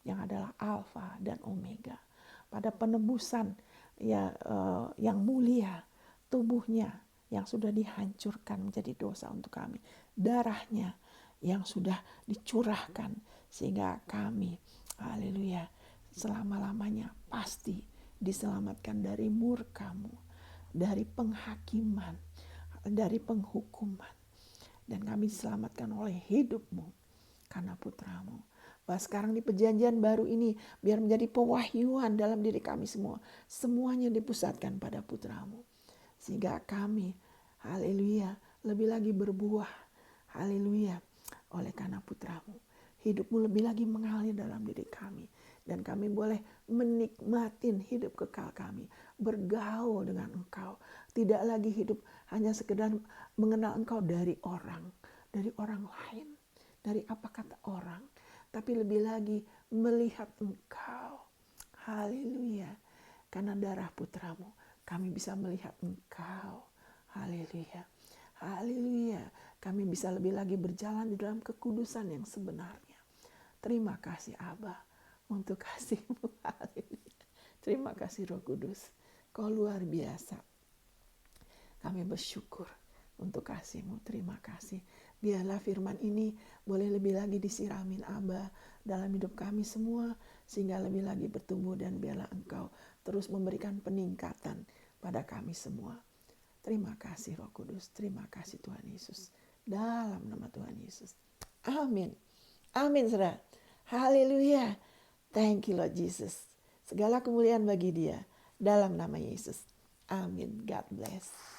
yang adalah Alfa dan Omega. Pada penebusan yang mulia, tubuhnya yang sudah dihancurkan menjadi dosa untuk kami, darahnya yang sudah dicurahkan sehingga kami, haleluya, selama-lamanya pasti diselamatkan dari murka-Mu, dari penghakiman, dari penghukuman, dan kami diselamatkan oleh hidup-Mu karena putra-Mu. Bahwa sekarang di perjanjian baru ini biar menjadi pewahyuan dalam diri kami semua. Semuanya dipusatkan pada putra-Mu. Sehingga kami, haleluya, lebih lagi berbuah. Haleluya, oleh karena putra-Mu. Hidup-Mu lebih lagi mengalir dalam diri kami. Dan kami boleh menikmatin hidup kekal kami. Bergaul dengan Engkau. Tidak lagi hidup hanya sekedar mengenal Engkau dari orang lain. Dari apa kata orang. Tapi lebih lagi melihat Engkau. Haleluya. Karena darah putra-Mu kami bisa melihat Engkau. Haleluya. Haleluya. Kami bisa lebih lagi berjalan di dalam kekudusan yang sebenarnya. Terima kasih Abba untuk kasih-Mu. Haleluya. Terima kasih Roh Kudus. Kau luar biasa. Kami bersyukur untuk kasih-Mu. Terima kasih. Biarlah firman ini boleh lebih lagi disiramin Aba dalam hidup kami semua. Sehingga lebih lagi bertumbuh dan biarlah Engkau terus memberikan peningkatan pada kami semua. Terima kasih Roh Kudus. Terima kasih Tuhan Yesus. Dalam nama Tuhan Yesus. Amin. Amin saudara. Haleluya. Thank you Lord Jesus. Segala kemuliaan bagi Dia. Dalam nama Yesus. Amin. God bless.